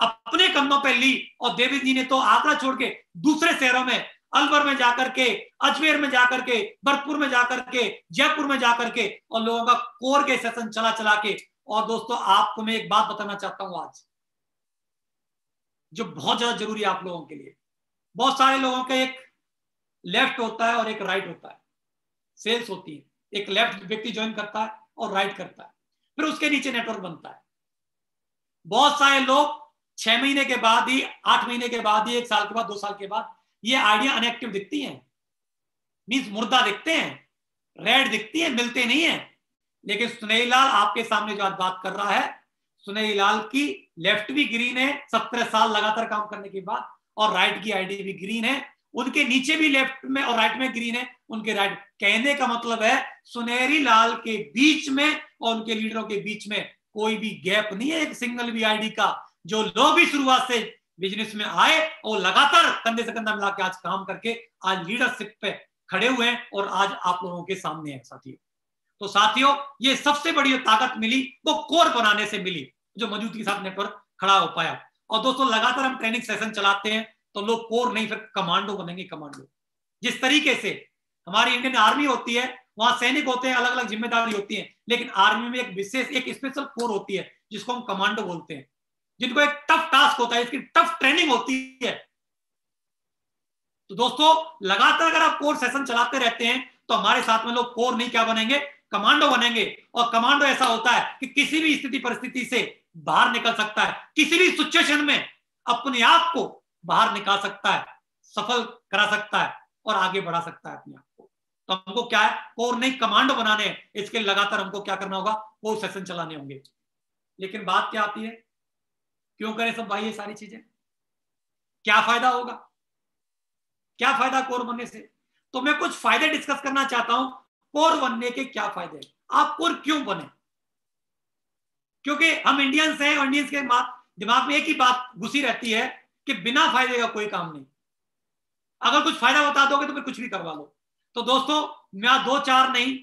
अपने कंधों पर ली। और देवेंद्र जी ने तो आगरा छोड़ के दूसरे शहरों में, अलवर में जाकर के, अजमेर में जाकर के, भरतपुर में जाकर के, जयपुर में जाकर के और लोगों का कोर के सेशन चला के। और दोस्तों आपको मैं एक बात बताना चाहता हूं आज, जो बहुत ज्यादा जरूरी है आप लोगों के लिए। बहुत सारे लोगों का एक लेफ्ट होता है और एक राइट होता है, सेल्स होती है। एक लेफ्ट व्यक्ति ज्वाइन करता है और राइट करता है, फिर उसके नीचे नेटवर्क बनता है। बहुत सारे लोग 6 महीने के बाद ही, 8 महीने के बाद ही, 1 साल के बाद, 2 साल के बाद ये आइडिया अनएक्टिव दिखती हैं, मींस मुर्दा दिखते हैं, रेड दिखती है, मिलते नहीं है। लेकिन सुनैनी लाल आपके सामने जो आज बात कर रहा है, सुनैनी लाल की लेफ्ट भी ग्रीन है 17 साल लगातार काम करने के बाद, और राइट की आईडी भी ग्रीन है। उनके नीचे भी लेफ्ट में और राइट में ग्रीन है, उनके राइट। कहने का मतलब है सुनैनी लाल के बीच में और उनके लीडरों के बीच में कोई भी गैप नहीं है, एक सिंगल भी आईडी का। जो लोग भी शुरुआत से बिजनेस में आए और लगातार कंधे से कंधा मिला के आज काम करके आज लीडरशिप पे खड़े हुए हैं और आज आप लोगों के सामने हैं साथियों। तो साथियों, ये सबसे बड़ी ताकत मिली वो कोर बनाने से मिली, जो मौजूदगी के साथ नेटवर्क खड़ा हो पाया। और दोस्तों, लगातार हम ट्रेनिंग सेशन चलाते हैं तो लोग कोर नहीं, फिर कमांडो बनेंगे। कमांडो जिस तरीके से हमारी इंडियन आर्मी होती है, वहां सैनिक होते हैं, अलग अलग जिम्मेदारी होती है, लेकिन आर्मी में एक विशेष, एक स्पेशल कोर होती है जिसको हम कमांडो बोलते हैं, जिनको एक टफ टास्क होता है, इसकी टफ ट्रेनिंग होती है। तो दोस्तों, लगातार अगर आप कोर सेशन चलाते रहते हैं तो हमारे साथ में लोग कोर नहीं क्या बनेंगे, कमांडो बनेंगे। और कमांडो ऐसा होता है कि किसी भी स्थिति परिस्थिति से बाहर निकल सकता है, किसी भी सिचुएशन में अपने आप को बाहर निकाल सकता है, सफल करा सकता है और आगे बढ़ा सकता है अपने आप को। तो हमको क्या है, कोर नहीं कमांडो बनाने हैं। इसके लगातार हमको क्या करना होगा, कोर सेशन चलाने होंगे। लेकिन बात क्या आती है, क्यों करें सब भाई ये सारी चीजें, क्या फायदा होगा, क्या फायदा कोर बनने से? तो मैं कुछ फायदे डिस्कस करना चाहता हूं। कोर बनने के क्या फायदे हैं, आप कोर क्यों बने? क्योंकि हम इंडियंस हैं और इंडियंस के दिमाग में एक ही बात घुसी रहती है कि बिना फायदे का कोई काम नहीं, अगर कुछ फायदा बता दोगे तो फिर कुछ भी करवा लो। तो दोस्तों, मैं 2-4 नहीं,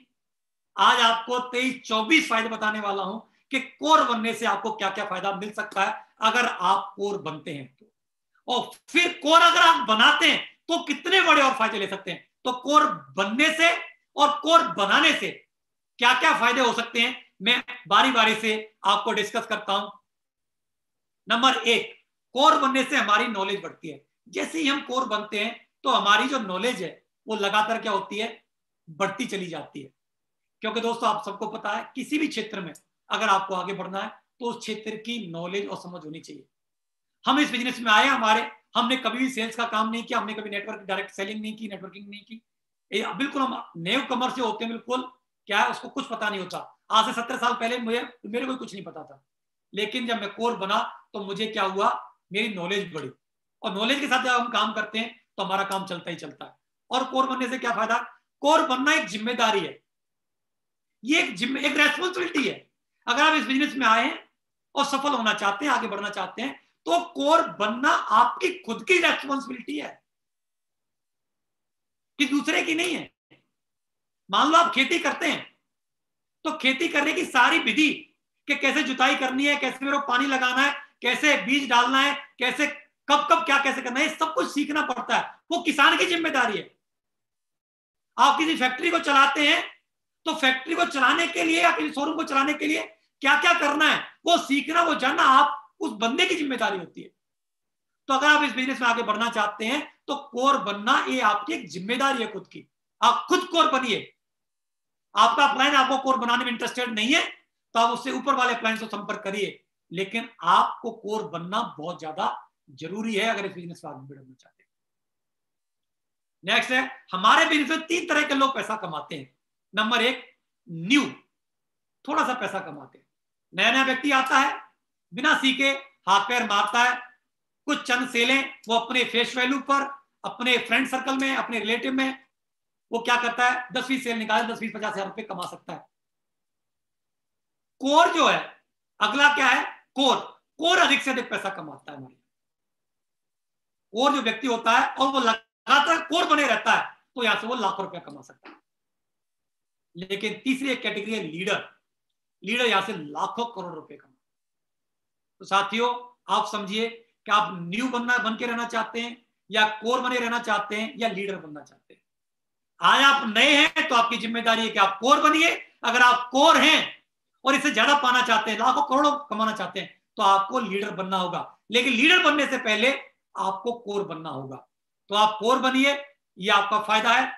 आज आपको 23-24 फायदे बताने वाला हूं कि कोर बनने से आपको क्या क्या फायदा मिल सकता है अगर आप कोर बनते हैं तो। और फिर कोर अगर आप बनाते हैं तो कितने बड़े और फायदे ले सकते हैं। तो कोर बनने से और कोर बनाने से क्या क्या फायदे हो सकते हैं, मैं बारी बारी से आपको डिस्कस करता हूं। नंबर 1, कोर बनने से हमारी नॉलेज बढ़ती है। जैसे ही हम कोर बनते हैं तो हमारी जो नॉलेज है वो लगातार क्या होती है, बढ़ती चली जाती है। क्योंकि दोस्तों, आप सबको पता है किसी भी क्षेत्र में अगर आपको आगे बढ़ना है तो उस क्षेत्र की नॉलेज और समझ होनी चाहिए। हम इस बिजनेस में आए, हमने कभी भी सेल्स का काम नहीं किया, हमने कभी नेटवर्क डायरेक्ट सेलिंग नहीं की, नेटवर्किंग नहीं की। बिल्कुल हम न्यू कमर से होते हैं, बिल्कुल क्या है, उसको कुछ पता नहीं होता। आज से 17 साल पहले मेरे को कुछ नहीं पता था, लेकिन जब मैं कोर बना तो मुझे क्या हुआ, मेरी नॉलेज बढ़ी। और नॉलेज के साथ जब हम काम करते हैं तो हमारा काम चलता ही चलता है। और कोर बनने से क्या फायदा, कोर बनना एक जिम्मेदारी है, ये एक रेस्पॉन्सिबिलिटी है। अगर आप इस बिजनेस में आए हैं और सफल होना चाहते हैं, आगे बढ़ना चाहते हैं, तो कोर बनना आपकी खुद की रेस्पॉन्सिबिलिटी है, कि दूसरे की नहीं है। मान लो आप खेती करते हैं तो खेती करने की सारी विधि कि कैसे जुताई करनी है, कैसे मेरे को पानी लगाना है, कैसे बीज डालना है, कैसे कब कब क्या कैसे करना है, सब कुछ सीखना पड़ता है। वो किसान की जिम्मेदारी है। आप किसी फैक्ट्री को चलाते हैं तो फैक्ट्री को चलाने के लिए या किसी शोरूम को चलाने के लिए क्या क्या करना है वो सीखना, वो जानना आप उस बंदे की जिम्मेदारी होती है। तो अगर आप इस बिजनेस में आगे बढ़ना चाहते हैं तो कोर बनना ये आपकी एक जिम्मेदारी है खुद की। आप खुद कोर बनिए। आपका अपलाइन आपको कोर बनाने में इंटरेस्टेड नहीं है तो आप उससे ऊपर वाले अपलाइन से संपर्क करिए, लेकिन आपको कोर बनना बहुत ज्यादा जरूरी है अगर इस बिजनेस में आगे बढ़ना चाहते हैं। नेक्स्ट है, हमारे बिजनेस में 3 तरह के लोग पैसा कमाते हैं। नंबर 1, न्यू, थोड़ा सा पैसा कमाते हैं। नया नया व्यक्ति आता है, बिना सीखे हाथ पैर मारता है, कुछ चंद सेलें वो अपने फेस वैल्यू पर, अपने फ्रेंड सर्कल में, अपने रिलेटिव में वो क्या करता है, 10-20 सेल निकाल 10-20-50 हजार रुपए कमा सकता है। कोर जो है, अगला क्या है, कोर अधिक से अधिक पैसा कमाता है। हमारे कोर जो व्यक्ति होता है और वो लगातार कोर बने रहता है तो यहां से वो लाखों रुपया कमा सकता है। लेकिन तीसरी एक कैटेगरी है लीडर यहां से लाखों करोड़ रुपए कमा। तो साथियों, आप समझिए कि आप न्यू बन के रहना चाहते हैं या कोर बने रहना चाहते हैं या लीडर बनना चाहते हैं। आज आप नए हैं तो आपकी जिम्मेदारी है कि आप कोर बनिए। अगर आप कोर हैं और इससे ज्यादा पाना चाहते हैं, लाखों करोड़ों कमाना चाहते हैं, तो आपको लीडर बनना होगा। लेकिन लीडर बनने से पहले आपको कोर बनना होगा। तो आप कोर बनिए, यह आपका फायदा है।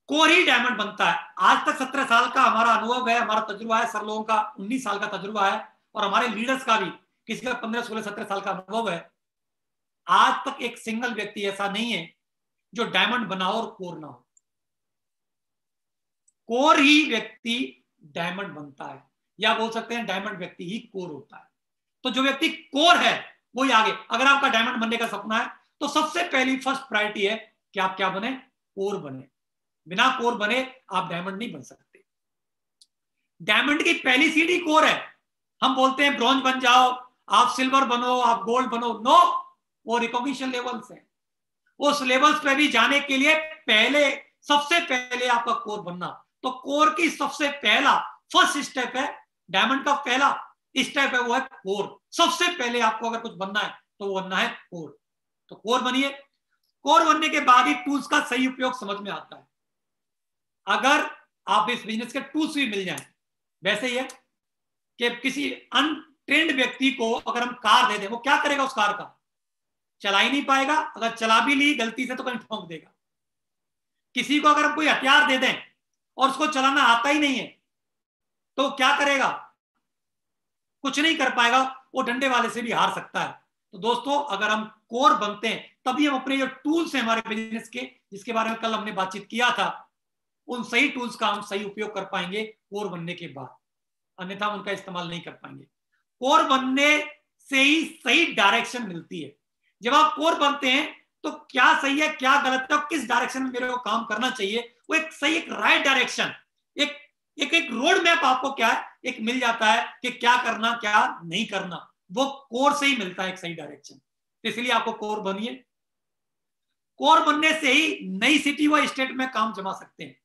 कोर ही डायमंड बनता है। आज तक 17 साल का हमारा अनुभव है, हमारा तजुर्बा है। सर लोगों का 19 साल का तजुर्बा है और हमारे लीडर्स का भी किसी का 15, 16, 17 साल का अनुभव है। आज तक एक सिंगल व्यक्ति ऐसा नहीं है जो डायमंड बना हो और कोर ना हो। कोर ही व्यक्ति डायमंड बनता है, या बोल सकते हैं डायमंड व्यक्ति ही कोर होता है। तो जो व्यक्ति कोर है वही आगे। अगर आपका डायमंड बनने का सपना है तो सबसे पहली फर्स्ट प्रायोरिटी है कि आप क्या बने, कोर बने। बिना कोर बने आप डायमंड नहीं बन सकते। डायमंड की पहली सीढ़ी कोर है। हम बोलते हैं ब्रॉन्ज बन जाओ, आप सिल्वर बनो, आप गोल्ड बनो। नो, वो रिकॉग्निशन लेवल्स हैं। उस लेवल्स पे भी जाने के लिए पहले सबसे पहले आपका कोर बनना। तो कोर की सबसे पहला फर्स्ट स्टेप है, डायमंड का पहला स्टेप है वो है कोर। सबसे पहले आपको अगर कुछ बनना है तो वो बनना है कोर। तो कोर बनिए। कोर बनने के बाद ही टूल्स का सही उपयोग समझ में आता है। अगर आप इस बिजनेस के टूल्स भी मिल जाएं, वैसे ही है कि किसी अनट्रेंड व्यक्ति को अगर हम कार दे दें, वो क्या करेगा? उस कार का चला ही नहीं पाएगा, अगर चला भी ली गलती से तो कहीं ठोक देगा। किसी को अगर हम कोई हथियार दे दें और उसको चलाना आता ही नहीं है तो क्या करेगा? कुछ नहीं कर पाएगा, वो डंडे वाले से भी हार सकता है। तो दोस्तों, अगर हम कोर बनते हैं तभी हम अपने जो टूल्स हैं हमारे बिजनेस के, जिसके बारे में कल हमने बातचीत किया था, उन सही टूल्स का हम सही उपयोग कर पाएंगे कोर बनने के बाद, अन्यथा उनका इस्तेमाल नहीं कर पाएंगे। कोर बनने से ही सही डायरेक्शन मिलती है। जब आप कोर बनते हैं तो क्या सही है क्या गलत है, किस डायरेक्शन में मेरे को काम करना चाहिए, वो एक सही एक राइट डायरेक्शन, एक एक एक रोड मैप आपको क्या है एक मिल जाता है कि क्या करना क्या नहीं करना, वो कोर से ही मिलता है एक सही डायरेक्शन। तो इसलिए आपको कोर बनिए। कोर बनने से ही नई सिटी व स्टेट में काम जमा सकते हैं।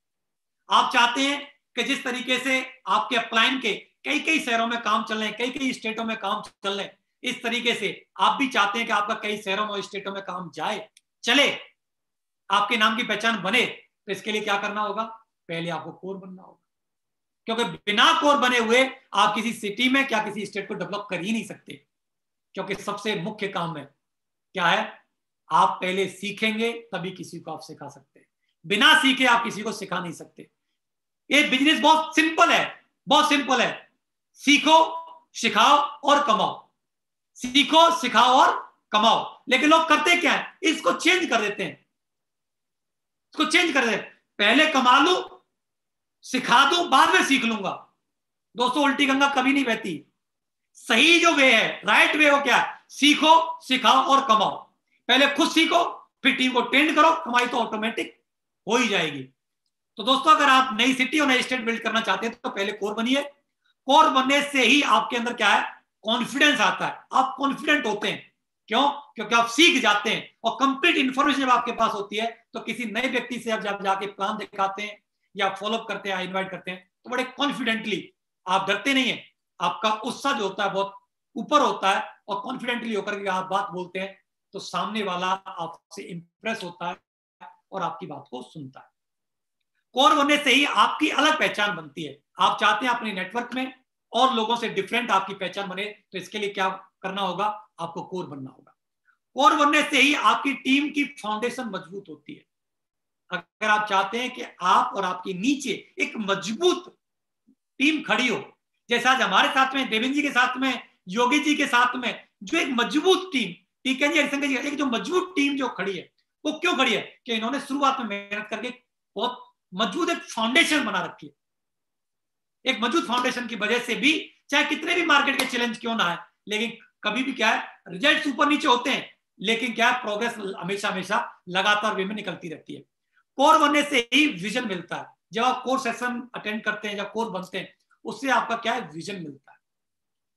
आप चाहते हैं कि जिस तरीके से आपके अपलाइन के कई कई शहरों में काम चल रहे हैं, कई कई स्टेटों में काम चल रहे हैं, इस तरीके से आप भी चाहते हैं कि आपका कई शहरों और स्टेटों में काम जाए, चले, आपके नाम की पहचान बने। तो इसके लिए क्या करना होगा? पहले आपको कोर बनना होगा, क्योंकि बिना कोर बने हुए आप किसी सिटी में क्या किसी स्टेट को डेवलप कर ही नहीं सकते। क्योंकि सबसे मुख्य काम है क्या है? आप पहले सीखेंगे तभी किसी को आप सिखा सकते हैं, बिना सीखे आप किसी को सिखा नहीं सकते। ये बिजनेस बहुत सिंपल है, बहुत सिंपल है। सीखो, सिखाओ और कमाओ, सीखो सिखाओ और कमाओ। लेकिन लोग करते क्या है? इसको चेंज कर देते हैं, इसको चेंज कर देते हैं। पहले कमा लूं, सिखा दूं, बाद में सीख लूंगा। दोस्तों, उल्टी गंगा कभी नहीं बहती। सही जो वे है, राइट वे, वो क्या है? सीखो, सिखाओ और कमाओ। पहले खुद सीखो, फिर टीम को ट्रेंड करो, कमाई तो ऑटोमेटिक हो ही जाएगी। तो दोस्तों, अगर आप नई सिटी और नई स्टेट बिल्ड करना चाहते हैं तो पहले कोर बनिए। कोर बनने से ही आपके अंदर क्या है? कॉन्फिडेंस आता है, आप कॉन्फिडेंट होते हैं। क्यों? क्योंकि आप सीख जाते हैं और कंप्लीट इंफॉर्मेशन जब आपके पास होती है तो किसी नए व्यक्ति से आप जब जाके प्लान दिखाते हैं या फॉलोअप करते हैं, इन्वाइट करते हैं, तो बड़े कॉन्फिडेंटली, आप डरते नहीं है, आपका उत्साह जो होता है बहुत ऊपर होता है और कॉन्फिडेंटली होकर के आप बात बोलते हैं तो सामने वाला आपसे इंप्रेस होता है और आपकी बात को सुनता है। कोर बनने से ही आपकी अलग पहचान बनती है। आप चाहते हैं अपने नेटवर्क में और लोगों से डिफरेंट आपकी पहचान बने, तो इसके लिए क्या करना होगा? आपको कोर बनना होगा। कोर बनने से ही आपकी टीम की फाउंडेशन मजबूत होती है। अगर आप चाहते हैं कि आप और आपके नीचे एक मजबूत टीम खड़ी हो, जैसे आज हमारे साथ में देवेंद्र जी के साथ में, योगी जी के साथ में, जो एक मजबूत टीम, ठीक है जी, हरिशंकर जी, एक जो मजबूत टीम जो खड़ी है, वो क्यों खड़ी है? कि इन्होंने शुरुआत में मेहनत करके बहुत मजबूत एक फाउंडेशन बना रखी है। एक मजबूत फाउंडेशन की वजह से भी चाहे कितने भी मार्केट के चैलेंज क्यों ना है, लेकिन कभी भी क्या है, रिजल्ट ऊपर नीचे होते हैं, लेकिन क्या है, प्रोग्रेस हमेशा हमेशा लगातार वे में निकलती रहती है। कोर बनने से ही विजन मिलता है। जब आप कोर सेशन अटेंड करते हैं, जब कोर बनते हैं, उससे आपका क्या है? विजन मिलता है।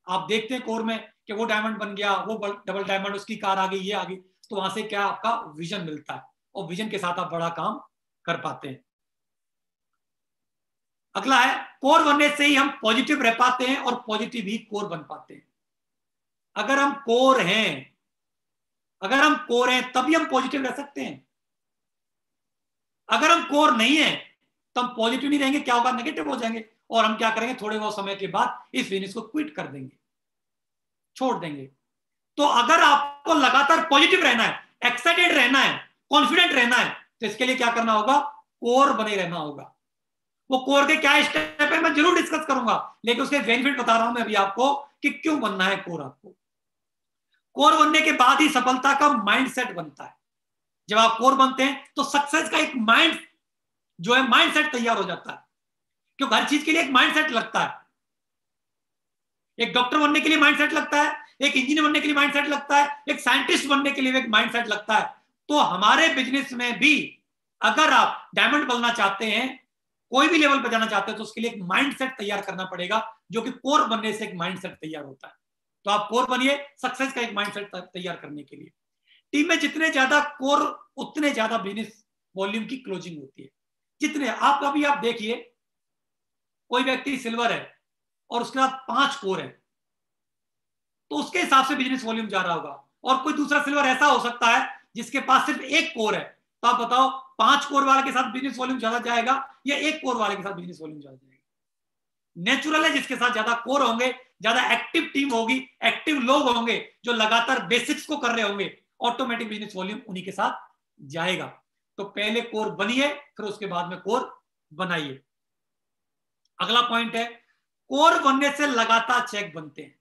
आप देखते हैं कोर में कि वो डायमंड बन गया, वो डबल डायमंड, उसकी कार आ गई, ये आ गई, तो वहां से क्या आपका विजन मिलता है और विजन के साथ आप बड़ा काम कर पाते हैं। अगला है, कोर बनने से ही हम पॉजिटिव रह पाते हैं और पॉजिटिव ही कोर बन पाते हैं। अगर हम कोर हैं, तभी हम पॉजिटिव रह सकते हैं। अगर हम कोर नहीं है तो हम पॉजिटिव नहीं रहेंगे, क्या होगा? नेगेटिव हो जाएंगे और हम क्या करेंगे? थोड़े बहुत समय के बाद इस बिजनेस को क्विट कर देंगे, छोड़ देंगे। तो अगर आपको लगातार पॉजिटिव रहना है, एक्साइटेड रहना है, कॉन्फिडेंट रहना है, तो इसके लिए क्या करना होगा? कोर बने रहना होगा। वो कोर के क्या स्टेप है मैं जरूर डिस्कस करूंगा, लेकिन उसके बेनिफिट बता रहा हूं मैं अभी आपको कि क्यों बनना है कोर। आपको कोर बनने के बाद ही सफलता का माइंडसेट बनता है। जब आप कोर बनते हैं तो सक्सेस का एक माइंड जो है, माइंडसेट तैयार हो जाता है, क्योंकि हर चीज के लिए एक माइंडसेट लगता है। एक डॉक्टर बनने के लिए माइंडसेट लगता है, एक इंजीनियर बनने के लिए माइंडसेट लगता है, एक साइंटिस्ट बनने के लिए एक माइंडसेट लगता है। तो हमारे बिजनेस में भी अगर आप डायमंड बनना चाहते हैं, कोई भी लेवल पर जाना चाहते हैं, तो उसके लिए एक माइंडसेट तैयार करना पड़ेगा, जो कि कोर बनने से एक माइंडसेट तैयार होता है। तो आप कोर बनिए सक्सेस का एक माइंडसेट तैयार करने के लिए। टीम में जितने ज्यादा कोर, उतने ज्यादा बिजनेस वॉल्यूम की क्लोजिंग होती है। जितने आप कभी आप देखिए, कोई व्यक्ति सिल्वर है और उसके साथ 5 कोर है, तो उसके हिसाब से बिजनेस वॉल्यूम जा रहा होगा। और कोई दूसरा सिल्वर ऐसा हो सकता है जिसके पास सिर्फ 1 कोर है, तो आप बताओ 5 कोर वाले के साथ बिजनेस वॉल्यूम ज्यादा जाएगा या 1 कोर वाले के साथ बिजनेस वॉल्यूम ज्यादा जाएगा? नेचुरल है जिसके साथ ज्यादा कोर होंगे, ज्यादा एक्टिव टीम होगी, एक्टिव लोग होंगे जो लगातार बेसिक्स को कर रहे होंगे, ऑटोमेटिक बिजनेस वॉल्यूम उन्हीं के साथ जाएगा। तो पहले कोर बनिए, फिर उसके बाद में कोर बनाइए। अगला पॉइंट है, कोर बनने से लगातार चेक बनते हैं।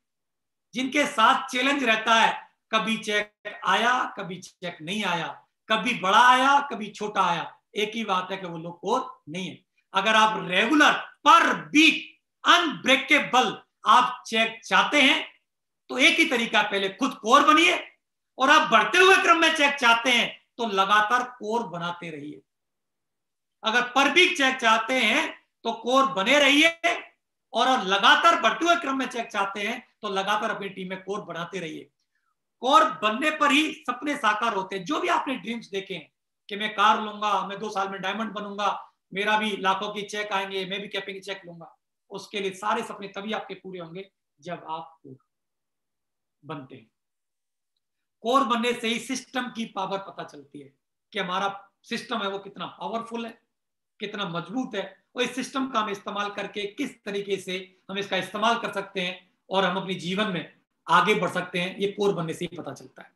जिनके साथ चैलेंज रहता है, कभी चेक आया कभी चेक नहीं आया, कभी बड़ा आया कभी छोटा आया, एक ही बात है कि वो लोग कोर नहीं है। अगर आप रेगुलर पर वीक अनब्रेकेबल आप चेक चाहते हैं तो एक ही तरीका, पहले खुद कोर बनिए, और आप बढ़ते हुए क्रम में चेक चाहते हैं तो लगातार कोर बनाते रहिए। अगर पर वीक चेक चाहते हैं तो कोर बने रहिए, और लगातार बढ़ते हुए क्रम में चेक चाहते हैं तो लगातार अपनी टीम में कोर बढ़ाते रहिए। कोर बनने पर ही सपने साकार होते हैं। जो भी आपने ड्रीम्स देखे हैं कि मैं कार लूंगा, मैं 2 साल में डायमंड बनूंगा, मेरा भी लाखों की चेक आएंगे, मैं भी कैपिंग चेक लूंगा, उसके लिए सारे सपने तभी आपके पूरे होंगे जब आप कोर बनते हैं। कोर बनने से ही सिस्टम की पावर पता चलती है कि हमारा सिस्टम है वो कितना पावरफुल है, कितना मजबूत है, और इस सिस्टम का हम इस्तेमाल करके किस तरीके से हम इसका इस्तेमाल कर सकते हैं और हम अपने जीवन में आगे बढ़ सकते हैं, ये कोर बनने से ही पता चलता है।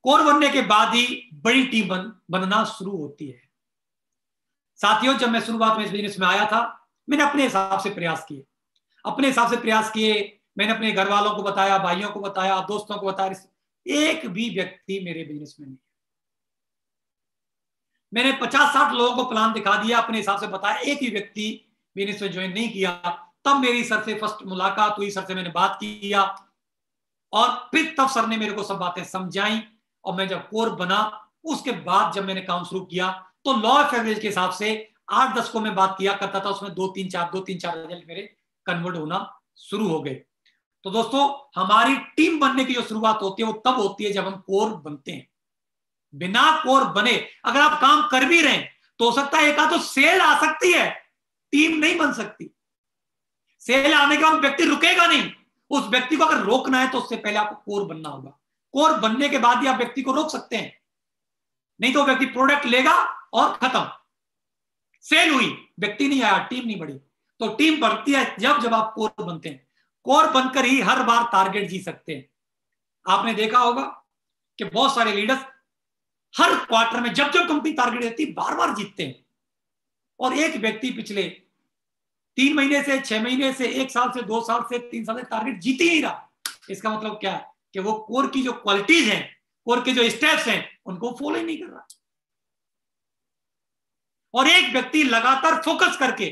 कोर बनने के बाद ही बड़ी टीम बनना शुरू होती है। साथियों, जब मैं शुरुआत में इस बिजनेस में आया था, मैंने अपने हिसाब से प्रयास किए, मैंने अपने घर वालों को बताया, भाइयों को बताया, दोस्तों को बताया, एक भी व्यक्ति मेरे बिजनेस में नहीं। मैंने 50-60 लोगों को प्लान दिखा दिया, अपने हिसाब से बताया, एक ही व्यक्ति बिजनेस में ज्वाइन नहीं किया। तब मेरी सर से फर्स्ट मुलाकात हुई, सर से मैंने बात किया, और फिर तब सर ने मेरे को सब बातें समझाई, और मैं जब कोर बना, उसके बाद जब मैंने काम शुरू किया तो लॉ ऑफ एवरेज के हिसाब से 8-10 को मैं बात किया करता था, उसमें 2-3-4 रिजल्ट मेरे कन्वर्ट होना शुरू हो गए। तो दोस्तों, हमारी टीम बनने की जो शुरुआत होती है वो तब होती है जब हम कोर बनते हैं। बिना कोर बने अगर आप काम कर भी रहे हैं तो हो सकता है एक आध तो सेल आ सकती है, टीम नहीं बन सकती। सेल आने के बाद व्यक्ति रुकेगा नहीं, उस व्यक्ति को अगर रोकना है तो उससे पहले आपको कोर बनना होगा। कोर बनने के बाद ही आप व्यक्ति को रोक सकते हैं, नहीं तो व्यक्ति प्रोडक्ट लेगा और खत्म, सेल हुई, व्यक्ति नहीं आया, टीम नहीं बढ़ी। तो टीम बढ़ती है जब आप कोर बनते हैं। कोर बनकर ही हर बार टारगेट जीत सकते हैं। आपने देखा होगा कि बहुत सारे लीडर्स हर क्वार्टर में जब कंपनी टारगेट देती बार बार जीतते हैं, और एक व्यक्ति पिछले 3 महीने से, 6 महीने से, 1 साल से, 2 साल से, 3 साल से टारगेट जीत ही नहीं रहा। इसका मतलब क्या है कि वो कोर की जो क्वालिटीज हैं, कोर के जो स्टेप्स हैं, उनको फॉलो ही नहीं कर रहा। और एक व्यक्ति लगातार फोकस करके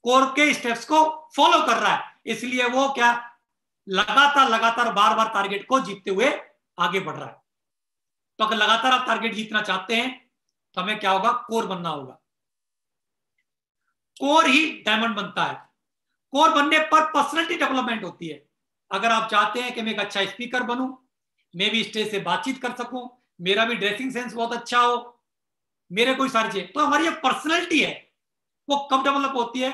कोर के स्टेप्स को फॉलो कर रहा है, इसलिए वो क्या लगातार बार बार टारगेट को जीतते हुए आगे बढ़ रहा है। तो अगर लगातार आप टारगेट जीतना चाहते हैं तो हमें क्या होगा, कोर बनना होगा। कोर ही डायमंड बनता है। कोर बनने पर पर्सनालिटी डेवलपमेंट होती है। अगर आप चाहते हैं कि मैं एक अच्छा स्पीकर बनूं, मैं भी स्टेज से बातचीत कर सकूं, मेरा भी ड्रेसिंग सेंस बहुत अच्छा हो, मेरे कोई सारी चीजें, तो हमारी ये पर्सनैलिटी है वो कब डेवलप होती है,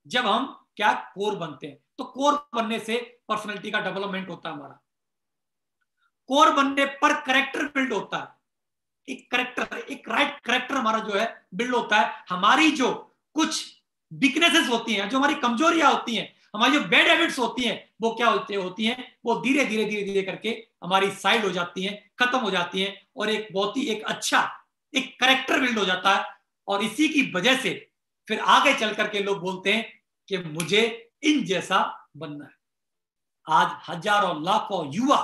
जब हम क्या कोर बनते हैं। तो कोर बनने से पर्सनैलिटी का डेवलपमेंट होता है हमारा। कोर बनने पर कैरेक्टर बिल्ड होता है। एक राइट कैरेक्टर हमारा जो है बिल्ड होता है। हमारी जो कुछ वीकनेसेस होती हैं, जो हमारी कमजोरियां होती हैं, हमारी जो बैड हैबिट्स होती हैं, वो क्या होती हैं, वो धीरे धीरे करके हमारी साइड हो जाती हैं, खत्म हो जाती हैं, और एक बहुत ही एक अच्छा एक कैरेक्टर बिल्ड हो जाता है। और इसी की वजह से फिर आगे चल करके लोग बोलते हैं कि मुझे इन जैसा बनना है। आज हजारों लाखों युवा,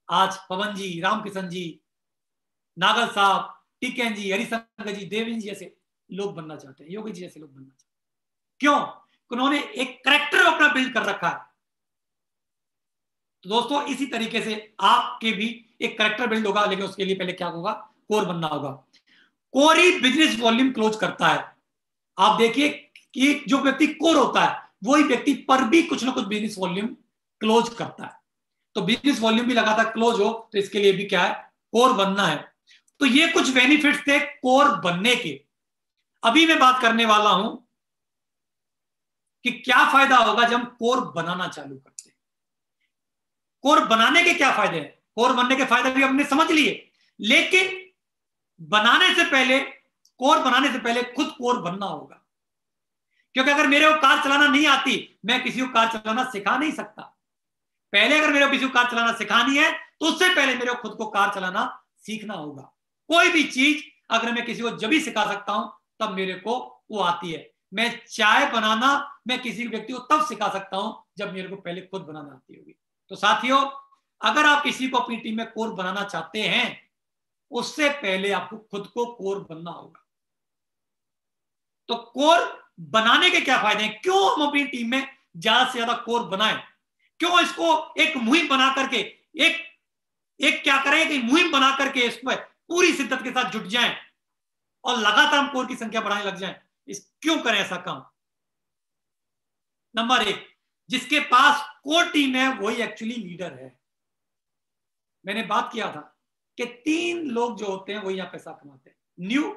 आज पवन जी, रामकिशन जी, नागल साहब, टिकैन जी, हरिशंकर जी, देवेंद्र जी जैसे लोग बनना चाहते हैं, योगी जी जैसे लोग बनना चाहते हैं। क्यों? उन्होंने एक कैरेक्टर अपना बिल्ड कर रखा है। तो दोस्तों, इसी तरीके से आपके भी एक कैरेक्टर बिल्ड होगा, लेकिन उसके लिए पहले क्या होगा, कोर बनना होगा। कोर ही बिजनेस वॉल्यूम क्लोज करता है। आप देखिए कि जो व्यक्ति कोर होता है वही व्यक्ति पर भी कुछ ना कुछ बिजनेस वॉल्यूम क्लोज करता है। तो बिजनेस वॉल्यूम भी लगातार क्लोज हो तो इसके लिए भी क्या है, कोर बनना है। तो ये कुछ बेनिफिट्स थे कोर बनने के। अभी मैं बात करने वाला हूं कि क्या फायदा होगा जब हम कोर बनाना चालू करते हैं। कोर बनाने के क्या फायदे हैं? कोर बनने के फायदे भी हमने समझ लिए, लेकिन बनाने से पहले, कोर बनाने से पहले खुद कोर बनना होगा। क्योंकि अगर मेरे को कार चलाना नहीं आती, मैं किसी को कार चलाना सिखा नहीं सकता। पहले अगर मेरे को किसी को कार चलाना सिखानी है तो उससे पहले मेरे को खुद को कार चलाना सीखना होगा। कोई भी चीज अगर मैं किसी को जब भी सिखा सकता हूं तब मेरे को वो आती है। मैं चाय बनाना मैं किसी व्यक्ति को तब सिखा सकता हूं जब मेरे को पहले खुद बनाना आती होगी। तो साथियों, अगर आप किसी को अपनी टीम में कोर बनाना चाहते हैं, उससे पहले आपको खुद को कोर बनना होगा। तो कोर बनाने के क्या फायदे हैं? क्यों हम अपनी टीम में ज्यादा से ज्यादा कोर बनाएं? क्यों इसको एक मुहिम बना करके एक क्या करें कि मुहिम बना करके इस पर पूरी शिद्दत के साथ जुट जाएं और लगातार हम कोर की संख्या बढ़ाने लग जाएं? क्यों करें ऐसा काम? नंबर 1, जिसके पास कोर टीम है वही एक्चुअली लीडर है। मैंने बात किया था कि 3 लोग जो होते हैं वही यहां पैसा कमाते हैं। न्यू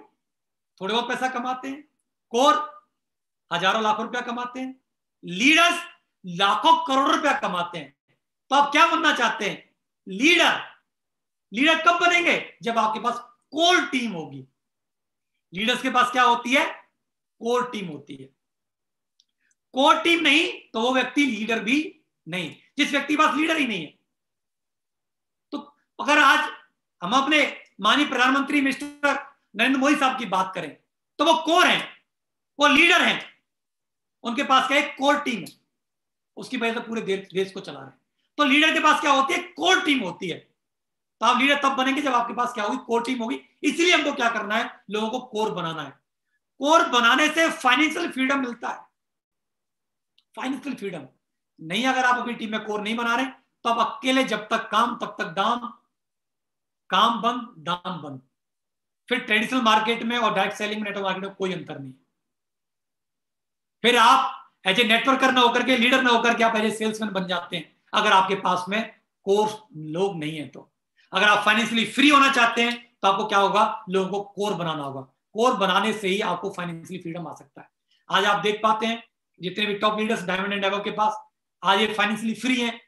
थोड़े बहुत पैसा कमाते हैं, कोर हजारों लाखों रुपया कमाते हैं, लीडर्स लाखों करोड़ रुपया कमाते हैं। तो आप क्या बनना चाहते हैं? लीडर। लीडर कब बनेंगे? जब आपके पास कोर टीम होगी। लीडर्स के पास क्या होती है? कोर टीम होती है। कोर टीम नहीं तो वो व्यक्ति लीडर भी नहीं, जिस व्यक्ति के पास लीडर ही नहीं है। तो अगर आज हम अपने माननीय प्रधानमंत्री मिस्टर नरेंद्र मोदी साहब की बात करें तो वो कोर हैं, वो लीडर हैं, उनके पास क्या है? कोर टीम है, उसकी वजह से पूरे देश को चला रहे हैं। तो लीडर के पास क्या होती है? कोर टीम होती है। तो आप लीडर तब बनेंगे जब आपके पास क्या होगी? कोर टीम होगी। इसलिए हमको क्या करना है? लोगों को कोर बनाना है। कोर बनाने से फाइनेंशियल फ्रीडम मिलता है। फाइनेंशियल फ्रीडम नहीं, अगर आप अपनी टीम में कोर नहीं बना रहे तो आप अकेले जब तक काम तब तक दाम, काम बंद दाम बंद। फिर ट्रेडिशनल मार्केट में और डायरेक्ट सेलिंग में, नेटवर्क मार्केट में कोई अंतर नहीं। फिर आप एज ए नेटवर्कर न होकर के, लीडर न होकर के आप एज ए सेल्समैन बन जाते हैं अगर आपके पास में कोर लोग नहीं है। तो अगर आप फाइनेंशियली फ्री होना चाहते हैं तो आपको क्या होगा? लोगों को कोर बनाना होगा। कोर बनाने से ही आपको फाइनेंशियली फ्रीडम आ सकता है। आज आप देख पाते हैं जितने भी top leaders diamond and above के पास आज ये फाइनेंशियली फ्री हैं,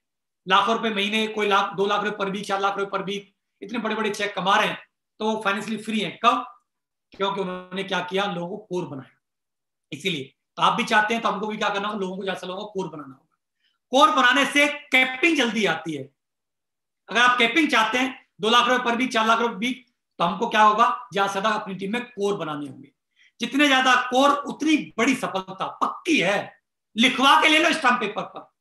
लाखों रुपए महीने, कोई लाख 2 लाख रुपए पर वीक, 4 लाख रुपए पर वीक, इतने बड़े बड़े चेक कमा रहे हैं। तो वो फाइनेंशियली फ्री हैं। कब? क्योंकि उन्होंने क्या किया? लोगों को कोर बनाया। इसीलिए तो आप भी चाहते हैं तो हमको भी क्या करना होगा? लोगों को जैसा लोगों को कोर बनाना होगा। कोर बनाने से कैपिंग जल्दी आती है। अगर आप कैपिंग चाहते हैं 2 लाख रुपए पर वीक, 4 लाख रुपए वीक, तो हमको क्या होगा? ज्यादा से ज्यादा अपनी टीम में कोर बनाने होंगे। जितने ज्यादा कोर उतनी बड़ी सफलता पक्की है। लिखवा के ले लो स्टाम्प पेपर पर।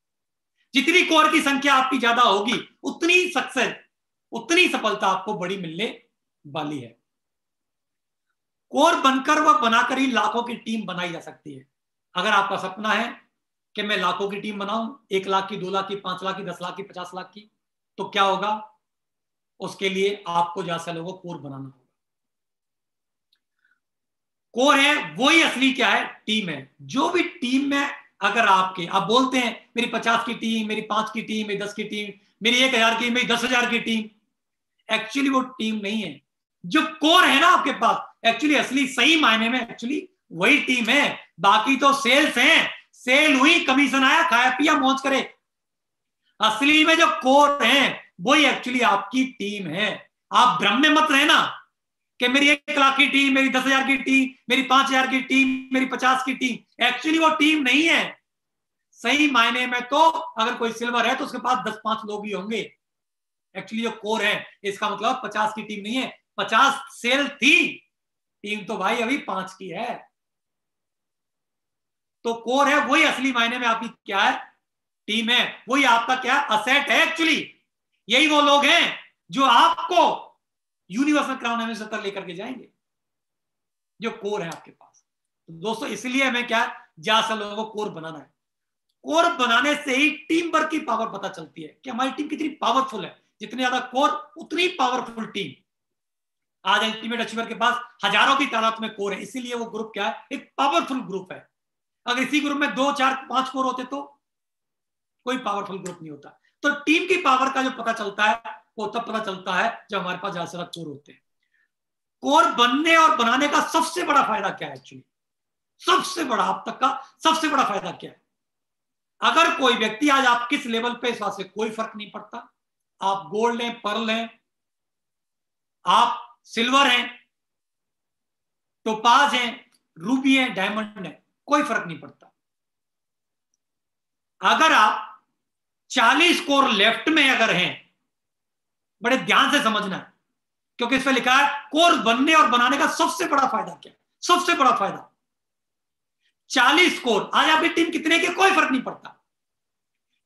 जितनी कोर की संख्या आपकी ज्यादा होगी उतनी सक्सेस, उतनी सफलता आपको बड़ी मिलने वाली है। कोर बनकर व बनाकर ही लाखों की टीम बनाई जा सकती है। अगर आपका सपना है कि मैं लाखों की टीम बनाऊं, 1 लाख की, 2 लाख की, 5 लाख की, 10 लाख की, 50 लाख की, तो क्या होगा? उसके लिए आपको ज्यादा लोगों को कोर बनाना होगा। कोर है वही असली क्या है? टीम है। जो भी टीम में अगर आप बोलते हैं मेरी 50 की टीम, मेरी 5 की टीम, मेरी 10 की टीम, मेरी 1000 की, मेरी 10,000 की टीम, एक्चुअली वो टीम नहीं है। जो कोर है ना आपके पास, एक्चुअली असली सही मायने में एक्चुअली वही टीम है। बाकी तो सेल्स हैं, सेल हुई, कमीशन आया, खाया पिया, मौज करे। असली में जो कोर है वही एक्चुअली आपकी टीम है। आप भ्रम में मत रहना कि मेरी 1 लाख की टीम, मेरी 10,000 की टीम, मेरी 5,000 की टीम, मेरी 50 की टीम, एक्चुअली वो टीम नहीं है। सही मायने में तो अगर कोई सिल्वर है तो उसके पास 10-5 लोग ही होंगे। एक्चुअली जो कोर है इसका मतलब 50 की टीम नहीं है। 50 सेल थी, टीम तो भाई अभी 5 की है। तो कोर है वही असली मायने में आपकी क्या है? टीम है। वही आपका क्या? असेट है। एक्चुअली यही वो लोग हैं जो आपको यूनिवर्सल क्राउन एम्बेसडर तक लेकर के जाएंगे, जो कोर है आपके पास। तो दोस्तों इसलिए हमें क्या, ज्यादा लोगों को कोर बनाना है। कोर बनाने से ही टीम वर्क की पावर पता चलती है कि हमारी टीम कितनी पावरफुल है। जितनी ज्यादा कोर उतनी पावरफुल टीम। आज अल्टीमेट अचीवर के पास हजारों की तादाद में कोर है, इसीलिए वो ग्रुप क्या है? एक पावरफुल ग्रुप है। अगर इसी ग्रुप में 2, 4, 5 कोर होते तो कोई पावरफुल ग्रुप नहीं होता। तो टीम की पावर का जो पता चलता है वो तब पता चलता है जब हमारे पास ज्यादा से ज्यादा कोर होते हैं। कोर बनने और बनाने का सबसे बड़ा फायदा क्या है? एक्चुअली सबसे बड़ा, अब तक का सबसे बड़ा फायदा क्या है? अगर कोई व्यक्ति, आज आप किस लेवल पे, इस बात से कोई फर्क नहीं पड़ता, आप गोल्ड हैं, पर्ल हैं, आप सिल्वर हैं, टोपाज हैं, रूबी हैं, डायमंड हैं, कोई फर्क नहीं पड़ता। अगर आप 40 कोर लेफ्ट में अगर हैं, बड़े ध्यान से समझना है, क्योंकि इसमें लिखा है कोर बनने और बनाने का सबसे बड़ा फायदा क्या है? सबसे बड़ा फायदा 40 कोर। आज आपकी टीम कितने की कोई फर्क नहीं पड़ता,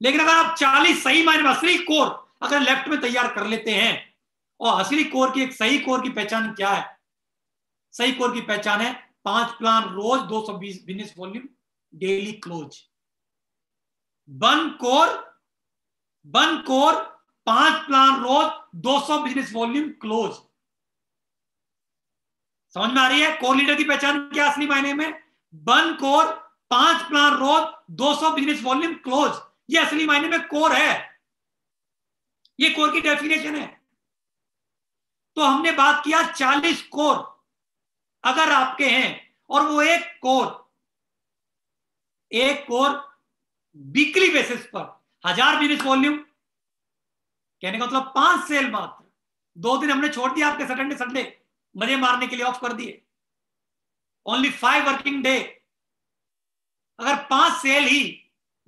लेकिन अगर आप 40 सही मायने में असली कोर अगर लेफ्ट में तैयार कर लेते हैं, और असली कोर की, एक सही कोर की पहचान क्या है? सही कोर की पहचान है 5 प्लान रोज, 220 business volume, daily close. One core 5 plan रोज, 200 बिजनेस वॉल्यूम क्लोज। समझ में आ रही है? कोर लीडर की पहचान क्या असली मायने में? वन कोर 5 प्लान रोज, 200 बिजनेस वॉल्यूम क्लोज। ये असली मायने में कोर है, ये कोर की डेफिनेशन है। तो हमने बात किया 40 कोर अगर आपके हैं, और वो एक कोर वीकली बेसिस पर 1000 बिजनेस वॉल्यूम, कहने का मतलब 5 सेल मात्र। 2 दिन हमने छोड़ दिया आपके सैटरडे संडे मजे मारने के लिए, ऑफ कर दिए। Only 5 working day. अगर 5 सेल ही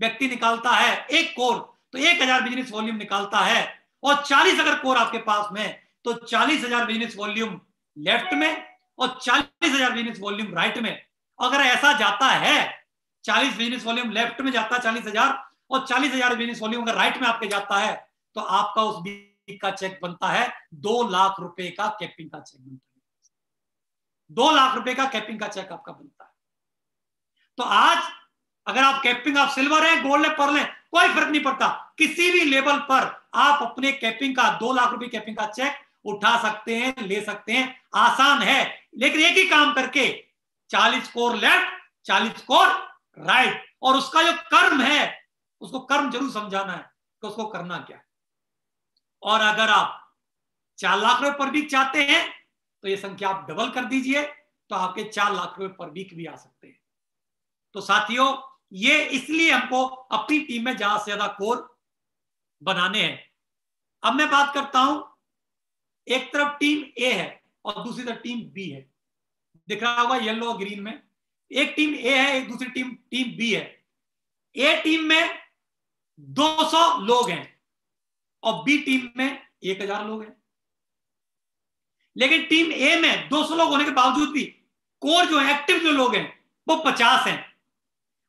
व्यक्ति निकालता है एक कोर, तो 1000 बिजनेस वॉल्यूम निकालता है। और 40 अगर कोर आपके पास में, तो 40,000 बिजनेस वॉल्यूम लेफ्ट में और 40,000 बिजनेस वॉल्यूम राइट में। अगर ऐसा जाता है, 40 बिजनेस वॉल्यूम लेफ्ट में जाता है 40,000, और 40,000 बिजनेस वॉल्यूम अगर राइट में आपके जाता है, तो आपका उस वीक का चेक बनता है 2 लाख रुपए का कैपिंग का चेक बनता है। 2 लाख रुपए का कैपिंग का चेक आपका बनता है। तो आज अगर आप कैपिंग, आप सिल्वर है, गोल्ड है, पर्ल है, कोई फर्क नहीं पड़ता, किसी भी लेवल पर आप अपने कैपिंग का 2 लाख रुपए कैपिंग का चेक उठा सकते हैं, ले सकते हैं। आसान है, लेकिन एक ही काम करके 40 कोर लेफ्ट, 40 कोर राइट, और उसका जो कर्म है, उसको कर्म जरूर समझाना है कि उसको करना क्या है। और अगर आप 4 लाख रुपए पर वीक चाहते हैं, तो ये संख्या आप डबल कर दीजिए, तो आपके 4 लाख रुपए पर वीक भी आ सकते हैं। तो साथियों, ये इसलिए हमको अपनी टीम में ज्यादा से ज्यादा कोर बनाने हैं। अब मैं बात करता हूं, एक तरफ टीम ए है और दूसरी तरफ टीम बी है। दिख रहा होगा येलो और ग्रीन में। एक टीम ए है, एक दूसरी टीम बी है। ए टीम में 200 लोग हैं और बी टीम में 1000 लोग हैं। लेकिन टीम ए में 200 लोग होने के बावजूद भी कोर जो है, एक्टिव जो लोग हैं, वो 50 हैं,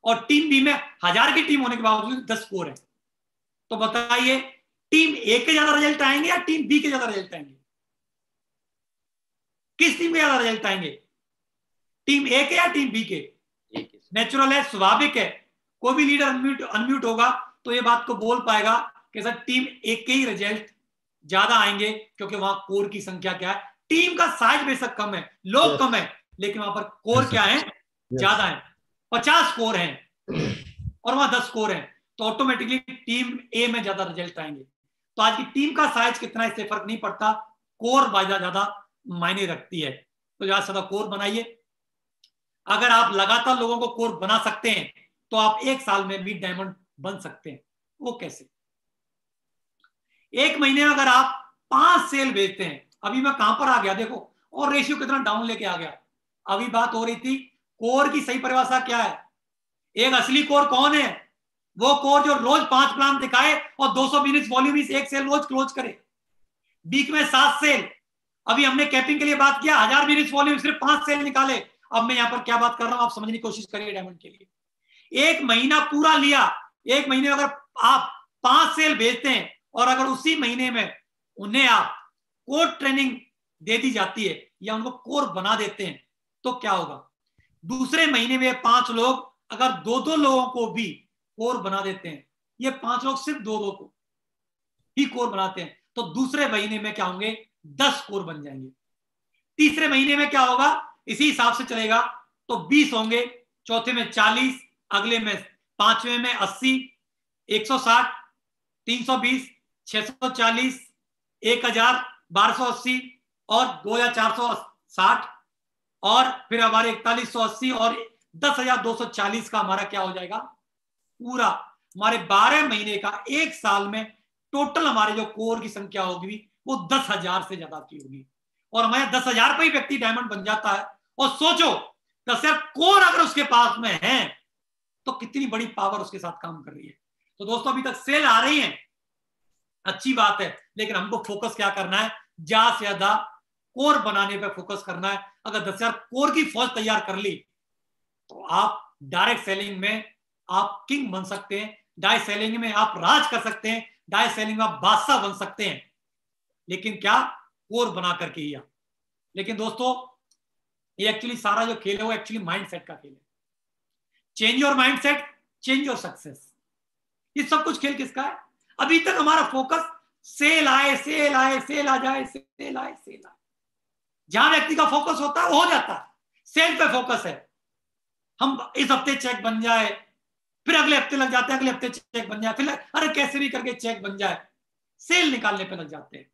और टीम बी में 1000 की टीम होने के बावजूद 10 कोर है। तो बताइए, टीम ए के ज्यादा रिजल्ट आएंगे या टीम बी के ज्यादा रिजल्ट आएंगे? किस टीम के ज्यादा रिजल्ट आएंगे? टीम ए के या टीम बी के? नेचुरल है, स्वाभाविक है। कोई भी लीडर अनम्यूट होगा तो ये बात को बोल पाएगा कि सर टीम ए के ही रिजल्ट ज्यादा आएंगे, क्योंकि वहां कोर की संख्या क्या है, टीम का साइज बेशक कम है, लोग कम है, लेकिन वहां पर कोर क्या है, ज्यादा है। 50 कोर हैं और वहां 10 कोर हैं, तो ऑटोमेटिकली टीम ए में ज्यादा रिजल्ट आएंगे। तो आज की टीम का साइज कितना, इससे फर्क नहीं पड़ता, कोर ज्यादा मायने रखती है। तो ज्यादा से ज्यादा कोर बनाइए। अगर आप लगातार लोगों को कोर बना सकते हैं, तो आप 1 साल में भी डायमंड बन सकते हैं। वो कैसे? 1 महीने में अगर आप 5 सेल बेचते हैं, अभी मैं कहां पर आ गया देखो, और रेशियो कितना डाउन लेके आ गया। अभी बात हो रही थी कोर की सही परिभाषा क्या है। एक असली कोर कौन है? वो कोर जो रोज 5 प्लान दिखाए और 200 बिजनेस वॉल्यूम, 1 सेल रोज क्लोज करे, वीक में 7 सेल। अभी हमने कैपिंग के लिए बात किया, 1000 बिजनेस वॉल्यूम, सिर्फ 5 सेल निकाले। अब मैं यहां पर क्या बात कर रहा हूं, आप समझने की कोशिश करिए डायमंड के लिए। 1 महीना पूरा लिया, 1 महीने में अगर आप 5 सेल भेजते हैं, और अगर उसी महीने में उन्हें आप कोर ट्रेनिंग दे दी जाती है या उनको कोर बना देते हैं, तो क्या होगा? दूसरे महीने में 5 लोग अगर 2-2 लोगों को भी कोर बना देते हैं, ये 5 लोग सिर्फ 2-2 को ही कोर बनाते हैं, तो दूसरे महीने में क्या होंगे? 10 कोर बन जाएंगे। तीसरे महीने में क्या होगा? इसी हिसाब से चलेगा तो 20 होंगे, चौथे में 40, अगले में 5वें में 80, 160, 320, 640, 1000, 1280 और 2400 60 और फिर हमारे 4180 और 10,240 का हमारा क्या हो जाएगा, पूरा हमारे 12 महीने का, एक साल में टोटल हमारे जो कोर की संख्या होगी वो 10,000 से ज्यादा की होगी। और हमारे 10,000 पर ही व्यक्ति डायमंड बन जाता है। और सोचो 10,000 कोर अगर उसके पास में है तो कितनी बड़ी पावर उसके साथ काम कर रही है। तो दोस्तों अभी तक सेल आ रही है, अच्छी बात है, लेकिन हमको फोकस क्या करना है, ज्यादा से ज्यादा कोर बनाने पर फोकस करना है। अगर 10,000 कोर की फौज तैयार कर ली तो आप डायरेक्ट सेलिंग में आप किंग बन सकते हैं, डायरेक्ट सेलिंग में आप राज कर सकते हैं, डायरेक्ट सेलिंग में आप बादशाह बन सकते हैं, लेकिन क्या, कोर बना करके ही। लेकिन दोस्तों ये एक्चुअली सारा जो खेल है वो एक्चुअली माइंडसेट का खेल है। Change your mindset, change your success. ये सब कुछ खेल किसका है? अभी तक हमारा फोकस सेल आए, सेल आए, सेल आ जाए, सेल आए, सेल आए। जहां व्यक्ति का फोकस होता है वो हो जाता है। सेल पे फोकस है, हम इस हफ्ते चेक बन जाए, फिर अगले हफ्ते लग जाते हैं, अगले हफ्ते चेक बन जाए, फिर अरे कैसे भी करके चेक बन जाए, सेल निकालने पे लग जाते हैं।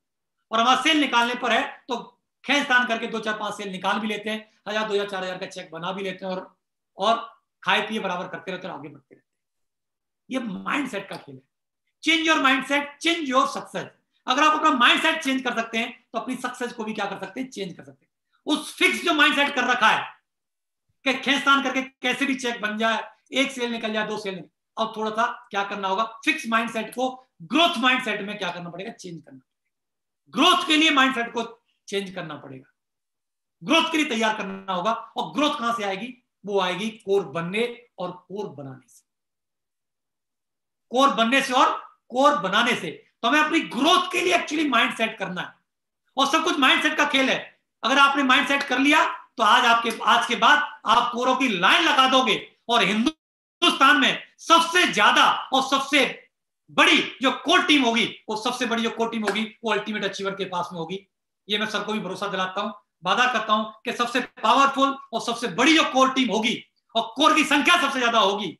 और हमारा सेल निकालने पर है तो खेलतान करके 2-4-5 सेल निकाल भी लेते हैं, 1,000, 2,000, 4,000 का चेक बना भी लेते हैं, और खाए पिए बराबर करते रहते हैं, आगे बढ़ते रहते हैं। ये माइंडसेट का खेल है। Change your mindset, change your success. अगर आप अपना माइंडसेट चेंज कर सकते हैं तो अपनी सक्सेस को भी क्या कर सकते हैं, चेंज कर सकते हैं। उस फिक्स जो माइंडसेट कर रखा है कि खेलतान करके कैसे भी चेक बन जाए, एक सेल निकल जाए, 2 सेल निकल, अब थोड़ा सा क्या करना होगा, फिक्स माइंडसेट को ग्रोथ माइंडसेट में क्या करना पड़ेगा, चेंज करना पड़ेगा। ग्रोथ के लिए माइंडसेट को चेंज करना पड़ेगा, ग्रोथ के लिए तैयार करना होगा। और ग्रोथ कहां से आएगी, वो आएगी कोर बनने और कोर बनाने से। कोर बनने से और कोर बनाने से। तो हमें अपनी ग्रोथ के लिए एक्चुअली माइंड सेट करना है, और सब कुछ माइंड सेट का खेल है। अगर आपने माइंड सेट कर लिया तो आज के बाद आप कोरों की लाइन लगा दोगे, और हिंदुस्तान में सबसे ज्यादा और सबसे बड़ी जो कोर टीम होगी, वो सबसे बड़ी जो कोर टीम होगी वो अल्टीमेट अचीवर के पास में होगी। ये मैं सर को भी भरोसा दिलाता हूं, वादा करता हूं कि सबसे पावरफुल और सबसे बड़ी जो कोर टीम होगी, और कोर की संख्या सबसे ज्यादा होगी।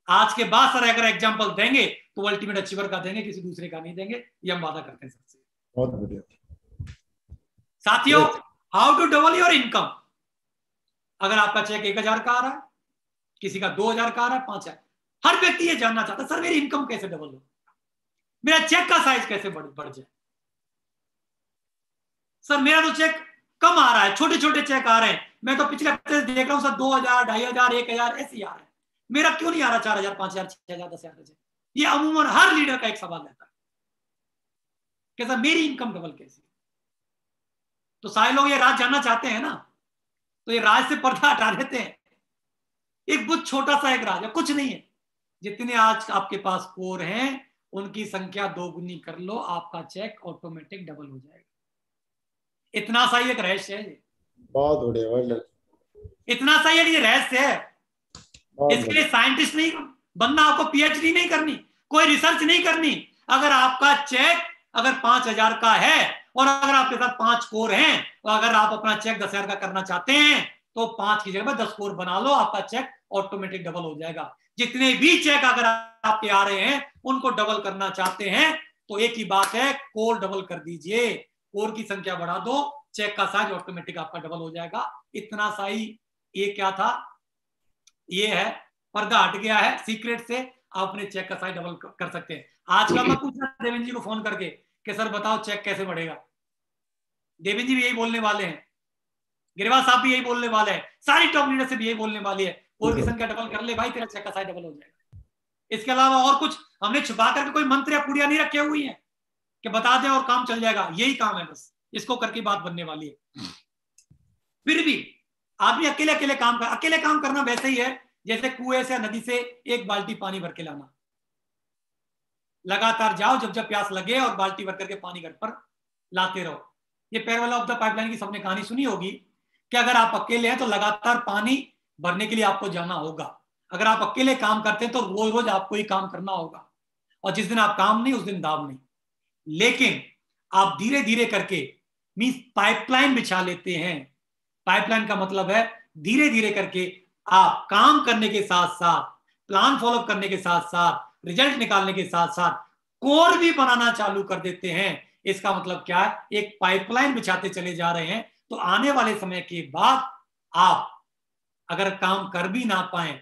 आज के बाद सर अगर एग्जांपल देंगे तो अल्टीमेट अचीवर का देंगे, किसी दूसरे का नहीं देंगे, ये हम वादा करते हैं सबसे। बहुत बढ़िया साथियों, how to double your income. अगर आपका चेक 1,000 का आ रहा है, किसी का 2,000 का आ रहा है, 5,000, हर व्यक्ति ये जानना चाहता है सर मेरी इनकम कैसे डबल हो, मेरा चेक का साइज कैसे बढ़ जाए। सर मेरा तो चेक कम आ रहा है, छोटे छोटे चेक आ रहे हैं, मैं तो पिछले हफ्ते से देख रहा हूं सर 2,000, 2,500, 1,000 ऐसे ही आ रहा है, मेरा क्यों नहीं आ रहा 4,000, 5,000, 6,000, 10,000। ये अमूमन हर लीडर का एक सवाल रहता है कि सर मेरी इनकम डबल कैसे। तो सारे लोग ये राज जानना चाहते हैं ना, तो ये राज से पर्दा हटा देते हैं। एक बहुत छोटा सा एक राज है, कुछ नहीं है। जितने आज आपके पास कोर हैं उनकी संख्या 2 गुनी कर लो, आपका चेक ऑटोमेटिक डबल हो जाएगा। इतना सा ही एक रहस्य है। बहुत बढ़िया, इतना सा ही रहस्य है। इसके लिए साइंटिस्ट नहीं बनना, आपको पीएचडी नहीं करनी, कोई रिसर्च नहीं करनी। अगर आपका चेक अगर 5,000 का है और अगर आपके साथ 5 कोर हैं, तो अगर आप अपना चेक 10,000 का करना चाहते हैं तो 5 की जगह पर 10 कोर बना लो, आपका चेक ऑटोमेटिक डबल हो जाएगा। जितने भी चेक अगर आपके आ रहे हैं उनको डबल करना चाहते हैं तो एक ही बात है, कोर डबल कर दीजिए, कोर की संख्या बढ़ा दो, चेक का साइज ऑटोमेटिक आपका डबल हो जाएगा। इतना सा ही। ये क्या था, ये है पर्दा हट गया है, सीक्रेट से आप अपने चेक का साइज डबल कर सकते हैं। आज का मैं पूछना देवेंद्र जी को फोन करके कि सर बताओ चेक कैसे बढ़ेगा। देवेंद्र जी भी यही बोलने वाले हैं, गिरिवाल साहब भी यही बोलने वाले हैं, सारी टॉप लीडर से भी यही बोलने वाली है, कोर की संख्या डबल कर ले भाई, तेरा चेक का साइज डबल हो जाएगा। इसके अलावा और कुछ हमने छुपा करके कोई मंत्र या पुड़िया नहीं रखे हुई है कि बता दें और काम चल जाएगा। यही काम है, बस इसको करके बात बनने वाली है। फिर भी आदमी अकेले अकेले काम कर, अकेले काम करना वैसे ही है जैसे कुएं से नदी से 1 बाल्टी पानी भर के लाना। लगातार जाओ, जब जब प्यास लगे और बाल्टी भर करके पानी घर पर लाते रहो। ये पैरवाला ऑफ द पाइपलाइन की सबने कहानी सुनी होगी कि अगर आप अकेले हैं तो लगातार पानी भरने के लिए आपको जाना होगा। अगर आप अकेले काम करते हैं तो रोज रोज आपको ही काम करना होगा, और जिस दिन आप काम नहीं उस दिन दाम नहीं। लेकिन आप धीरे धीरे करके मींस पाइपलाइन बिछा लेते हैं। पाइपलाइन का मतलब है धीरे धीरे करके आप काम करने के साथ साथ, प्लान फॉलो करने के साथ साथ, रिजल्ट निकालने के साथ साथ कोर भी बनाना चालू कर देते हैं। इसका मतलब क्या है, एक पाइपलाइन बिछाते चले जा रहे हैं तो आने वाले समय के बाद आप अगर काम कर भी ना पाए,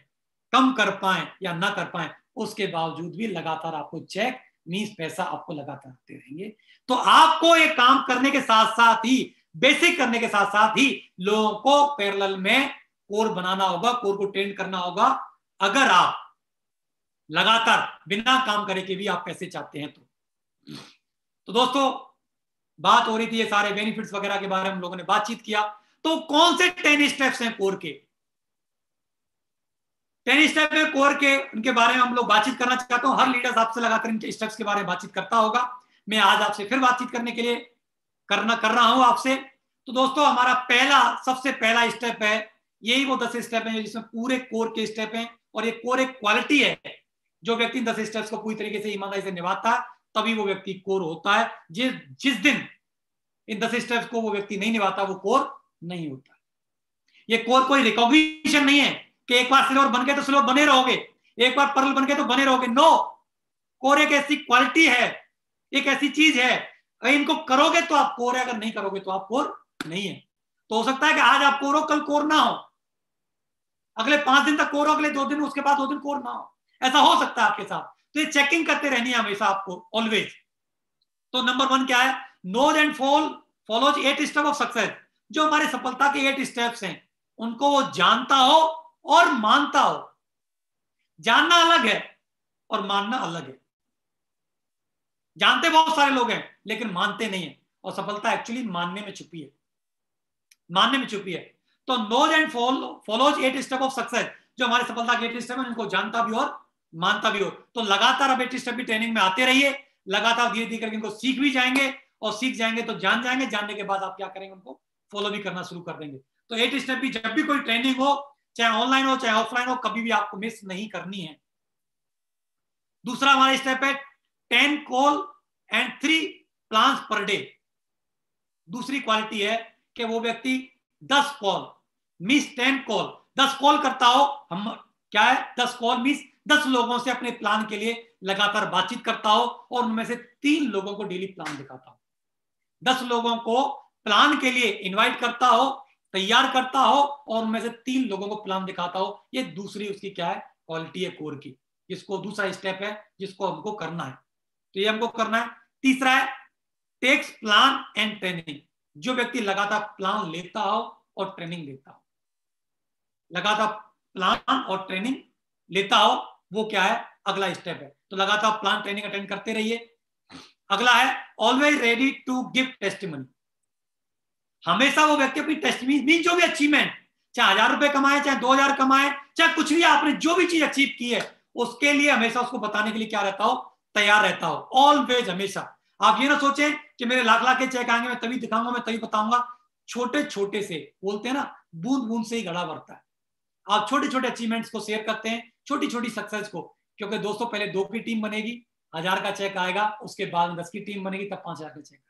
कम कर पाए या ना कर पाए, उसके बावजूद भी लगातार आपको चेक मींस पैसा आपको लगातार आते रहेंगे। तो आपको ये काम करने के साथ साथ ही, बेसिक करने के साथ साथ ही लोगों को पैरेलल में कोर बनाना होगा, कोर को ट्रेन करना होगा। अगर आप लगातार बिना काम करे के भी आप पैसे चाहते हैं तो दोस्तों बात हो रही थी ये सारे बेनिफिट्स वगैरह के बारे में हम लोगों ने बातचीत किया। तो कौन से 10 स्टेप्स हैं कोर के? 10 स्टेप है कोर के, उनके बारे में हम लोग बातचीत करना चाहता हूं। हर लीडर्स आपसे लगातार इनके स्टेप्स के बारे में बातचीत करता होगा। मैं आज आपसे फिर बातचीत करने के लिए कर रहा हूं आपसे। तो दोस्तों हमारा सबसे पहला स्टेप है, यही वो 10 स्टेप है जिसमें पूरे कोर के स्टेप हैं, और ये कोर एक क्वालिटी है। जो व्यक्ति 10 स्टेप्स को पूरी तरीके से ईमानदारी से निभाता है तभी वो व्यक्ति कोर होता है। जिस दिन इन 10 स्टेप्स को वो व्यक्ति नहीं निभाता वो कोर नहीं होता। ये कोर कोई रिकॉग्निशन नहीं है कि एक बार सिल्वर बन गए तो सिल्वर बने रहोगे, एक बार पर्ल बन गए तो बने रहोगे। नो, कोर एक ऐसी क्वालिटी है, एक ऐसी चीज है, अगर इनको करोगे तो आप कोर है, अगर नहीं करोगे तो आप कोर नहीं है। तो हो सकता है कि आज आप कोर हो, कल कोर ना हो, अगले 5 दिन तक कोर हो, अगले 2 दिन, उसके बाद 2 दिन कोर ना हो। ऐसा हो सकता है आपके साथ। तो ये चेकिंग करते रहनी है हमेशा आपको, ऑलवेज। तो नंबर 1 क्या है? Knows and follows 8 step of success. जो हमारे सफलता के 8 स्टेप्स हैं उनको वो जानता हो और मानता हो। जानना अलग है और मानना अलग है। जानते बहुत सारे लोग हैं लेकिन मानते नहीं है, और सफलता एक्चुअली मानने में छुपी है, मानने में छुपी है। तो knows and follows 8 step of success, जो हमारे सफलता के 8 स्टेप हैं उनको जानता भी और मानता भी हो। तो लगातार अब 8 स्टेप की ट्रेनिंग में आते रहिए, लगातार धीरे धीरे करके इनको सीख भी जाएंगे, और सीख जाएंगे तो जान जाएंगे, जानने के बाद आप क्या करेंगे, उनको फॉलो भी करना शुरू कर देंगे। तो 8 स्टेप भी जब भी कोई ट्रेनिंग हो, चाहे ऑनलाइन हो चाहे ऑफलाइन हो, कभी भी आपको मिस नहीं करनी है। दूसरा हमारा स्टेप है 10 call and 3 plans per day. दूसरी क्वालिटी है कि वो व्यक्ति 10 कॉल मीन्स 10 कॉल, 10 कॉल करता हो। हम क्या है, 10 कॉल मीन्स 10 लोगों से अपने प्लान के लिए लगातार बातचीत करता हो, और उनमें से 3 लोगों को डेली प्लान दिखाता हो। 10 लोगों को प्लान के लिए इनवाइट करता हो, तैयार करता हो, और उनमें से 3 लोगों को प्लान दिखाता हो। ये दूसरी उसकी क्या है, क्वालिटी है कोर की, जिसको दूसरा स्टेप है जिसको हमको करना है। तो ये हमको करना है। तीसरा है टेक्स प्लान एंड ट्रेनिंग। जो व्यक्ति लगातार प्लान लेता हो और ट्रेनिंग लेता हो, लगातार प्लान और ट्रेनिंग लेता हो, वो क्या है, अगला स्टेप है। तो लगातार प्लान ट्रेनिंग अटेंड करते रहिए। अगला है always ready to give testimony. हमेशा वो व्यक्ति अपनी टेस्टिमनी, जो भी अचीवमेंट, चाहे 1000 रुपए कमाए, चाहे 2000 कमाए, चाहे कुछ भी आपने जो भी चीज अचीव की है, उसके लिए हमेशा उसको बताने के लिए क्या रहता हो, तैयार रहता हो। ऑलवेज, हमेशा। आप ये ना सोचें कि मेरे लाख लाख के चेक आएंगे, मैं तभी दिखाऊंगा, मैं तभी बताऊंगा। छोटे छोटे से, बोलते हैं ना, बूंद बूंद से ही घड़ा भरता है। आप छोटे छोटे अचीवमेंट्स को शेयर करते हैं, छोटी छोटी सक्सेस को, क्योंकि दोस्तों पहले 2 की टीम बनेगी, 1000 का चेक आएगा, उसके बाद 10 की टीम बनेगी, तब 5000 का चेक आएगा।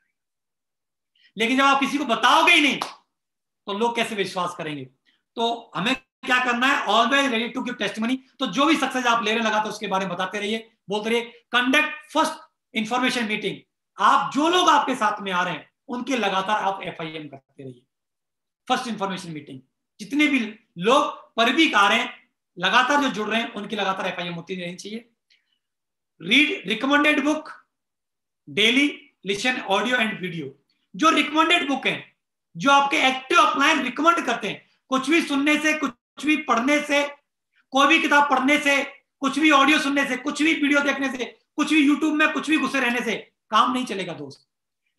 लेकिन जब आप किसी को बताओगे ही नहीं तो लोग कैसे विश्वास करेंगे? तो हमें क्या करना है, always ready to give testimony. तो जो भी सक्सेस आप लेने लगा तो उसके बारे में बताते रहिए, बोलते रहिए। Conduct first information meeting. आप जो लोग आपके साथ में आ रहे हैं उनके लगातार आप FIM करते रहिए, फर्स्ट इंफॉर्मेशन मीटिंग। जितने भी लोग परवीक आ रहे हैं, लगातार जो जुड़ रहे हैं, उनकी लगातार FIM होती रहनी चाहिए। Read recommended book daily, listen audio and video. जो रिकमेंडेड बुक है, जो आपके एक्टिव अपलाइन रिकमेंड करते हैं, कुछ भी सुनने से, कुछ भी पढ़ने से, कोई भी किताब पढ़ने से, कुछ भी ऑडियो सुनने से, कुछ भी वीडियो देखने से, कुछ भी यूट्यूब में कुछ भी घुसे रहने से काम नहीं चलेगा दोस्त।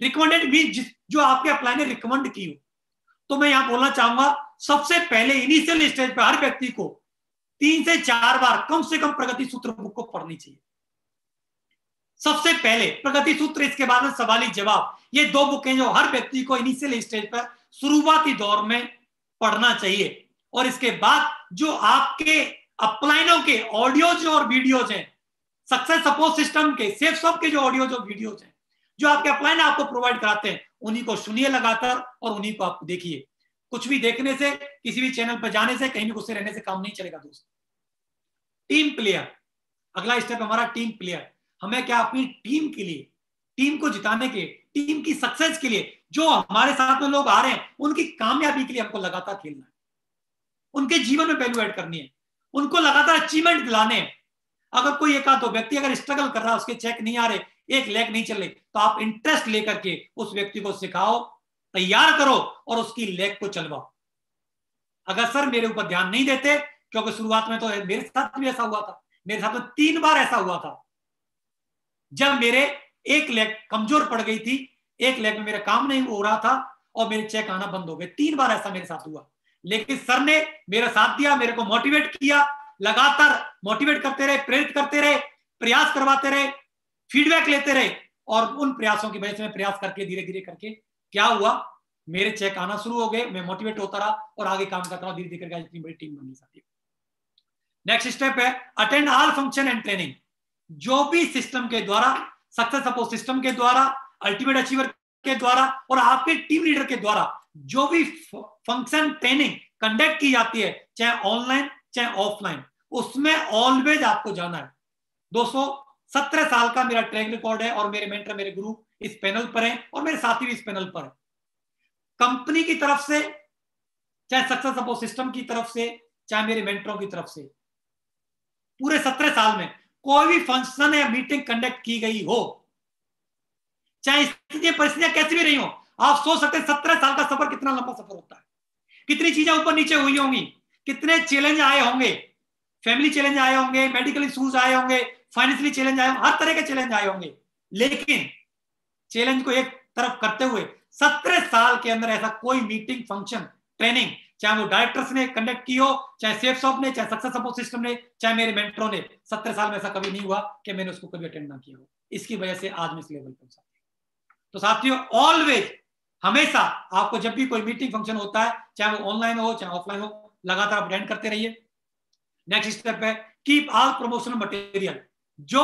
रिकमेंडेड मीन जो आपके अपलाइन ने रिकमेंड की हो। तो मैं यहां बोलना चाहूंगा, सबसे पहले इनिशियल स्टेज पर हर व्यक्ति को 3 से 4 बार कम से कम प्रगति सूत्र बुक को पढ़नी चाहिए। सबसे पहले प्रगति सूत्र, इसके बाद में सवाली जवाब। ये 2 बुकें जो हर व्यक्ति को इनिशियल स्टेज पर शुरुआती दौर में पढ़ना चाहिए। और इसके बाद जो आपके अपलाइनों के ऑडियोज और वीडियोज हैं, सक्सेस सपोर्ट सिस्टम के, सेफ सॉफ्ट के जो ऑडियोज और वीडियोज हैं, जो आपके अपलाइन आपको प्रोवाइड कराते हैं, उन्हीं को सुनिए लगातार और उन्हीं को आप देखिए। कुछ भी देखने से, किसी भी चैनल पर जाने से, कहीं भी गुस्से रहने से काम नहीं चलेगा दोस्त। टीम प्लेयर, अगला स्टेप हमारा टीम प्लेयर। हमें क्या, अपनी टीम के लिए, टीम को जिताने के, टीम की सक्सेस के लिए, जो हमारे साथ में लोग आ रहे हैं उनकी कामयाबी के लिए हमको लगातार खेलना है, उनके जीवन में वैल्यू ऐड करनी है, उनको लगातार अचीवमेंट दिलाने हैं। अगर कोई एक आध दो व्यक्ति अगर स्ट्रगल कर रहा है, उसके चेक नहीं आ रहे, एक लेग नहीं चल रही, तो आप इंटरेस्ट लेकर के उस व्यक्ति को सिखाओ, तैयार करो और उसकी लेग को चलवाओ। अगर सर मेरे ऊपर ध्यान नहीं देते, क्योंकि शुरुआत में तो मेरे साथ भी ऐसा हुआ था, मेरे साथ में 3 बार ऐसा हुआ था जब मेरे एक लेग कमजोर पड़ गई थी, एक लेग में मेरा काम नहीं हो रहा था और मेरे चेक आना बंद हो गए। 3 बार ऐसा मेरे साथ हुआ, लेकिन सर ने मेरा साथ दिया, मेरे को मोटिवेट किया, लगातार मोटिवेट करते रहे, प्रेरित करते रहे, प्रयास करवाते रहे, फीडबैक लेते रहे, और उन प्रयासों की वजह से मैं प्रयास करके धीरे धीरे करके क्या हुआ, मेरे चेक आना शुरू हो गए, मैं मोटिवेट होता रहा और आगे काम करता रहा, धीरे धीरे करके इतनी बड़ी टीम बनी साथी। नेक्स्ट स्टेप है attend all function and training. जो भी सिस्टम के द्वारा, सक्सेस सपोर्ट सिस्टम के द्वारा, अल्टीमेट अचीवर के द्वारा और आपके टीम लीडर के द्वारा जो भी फंक्शन ट्रेनिंग कंडक्ट की जाती है, चाहे ऑनलाइन चाहे ऑफलाइन, उसमें ऑलवेज आपको जाना है। दोस्तों 17 साल का मेरा ट्रैक रिकॉर्ड है और मेरे मेंटर, मेरे गुरु इस पैनल पर हैं और मेरे साथी भी इस पैनल पर है। कंपनी की तरफ से, चाहे सक्सेस सपोर्ट सिस्टम की तरफ से, चाहे मेरे मेंटरों की तरफ से, पूरे 17 साल में कोई भी फंक्शन या मीटिंग कंडक्ट की गई हो, चाहे स्थितियां परिस्थितियां कैसी भी रही हो, आप सोच सकते हैं 17 साल का सफर कितना लंबा सफर होता है, कितनी चीजें ऊपर नीचे हुई होंगी, कितने चैलेंज आए होंगे, फैमिली चैलेंज आए होंगे, मेडिकल इश्यूज आए होंगे, फाइनेंशियली चैलेंज आए होंगे, हर तरह के चैलेंज आए होंगे। लेकिन चैलेंज को एक तरफ करते हुए 17 साल के अंदर ऐसा कोई मीटिंग, फंक्शन, ट्रेनिंग, चाहे वो डायरेक्टर्स ने कंडक्ट की हो, चाहे सेफ्सॉफ्ट ने, चाहे सक्सेस सपोर्ट सिस्टम ने, चाहे मेरे मेंटरों ने, 17 साल में ऐसा कभी नहीं हुआ कि मैंने उसको कभी अटेंड ना किया हो। इसकी वजह से आज मैं इस लेवल पर हूं। तो साथियों ऑलवेज, हमेशा आपको जब भी कोई मीटिंग फंक्शन होता है, चाहे वो ऑनलाइन हो चाहे ऑफलाइन हो, लगातार आप अटेंड करते रहिए। नेक्स्ट स्टेप है कीप ऑल प्रमोशनल मटेरियल। जो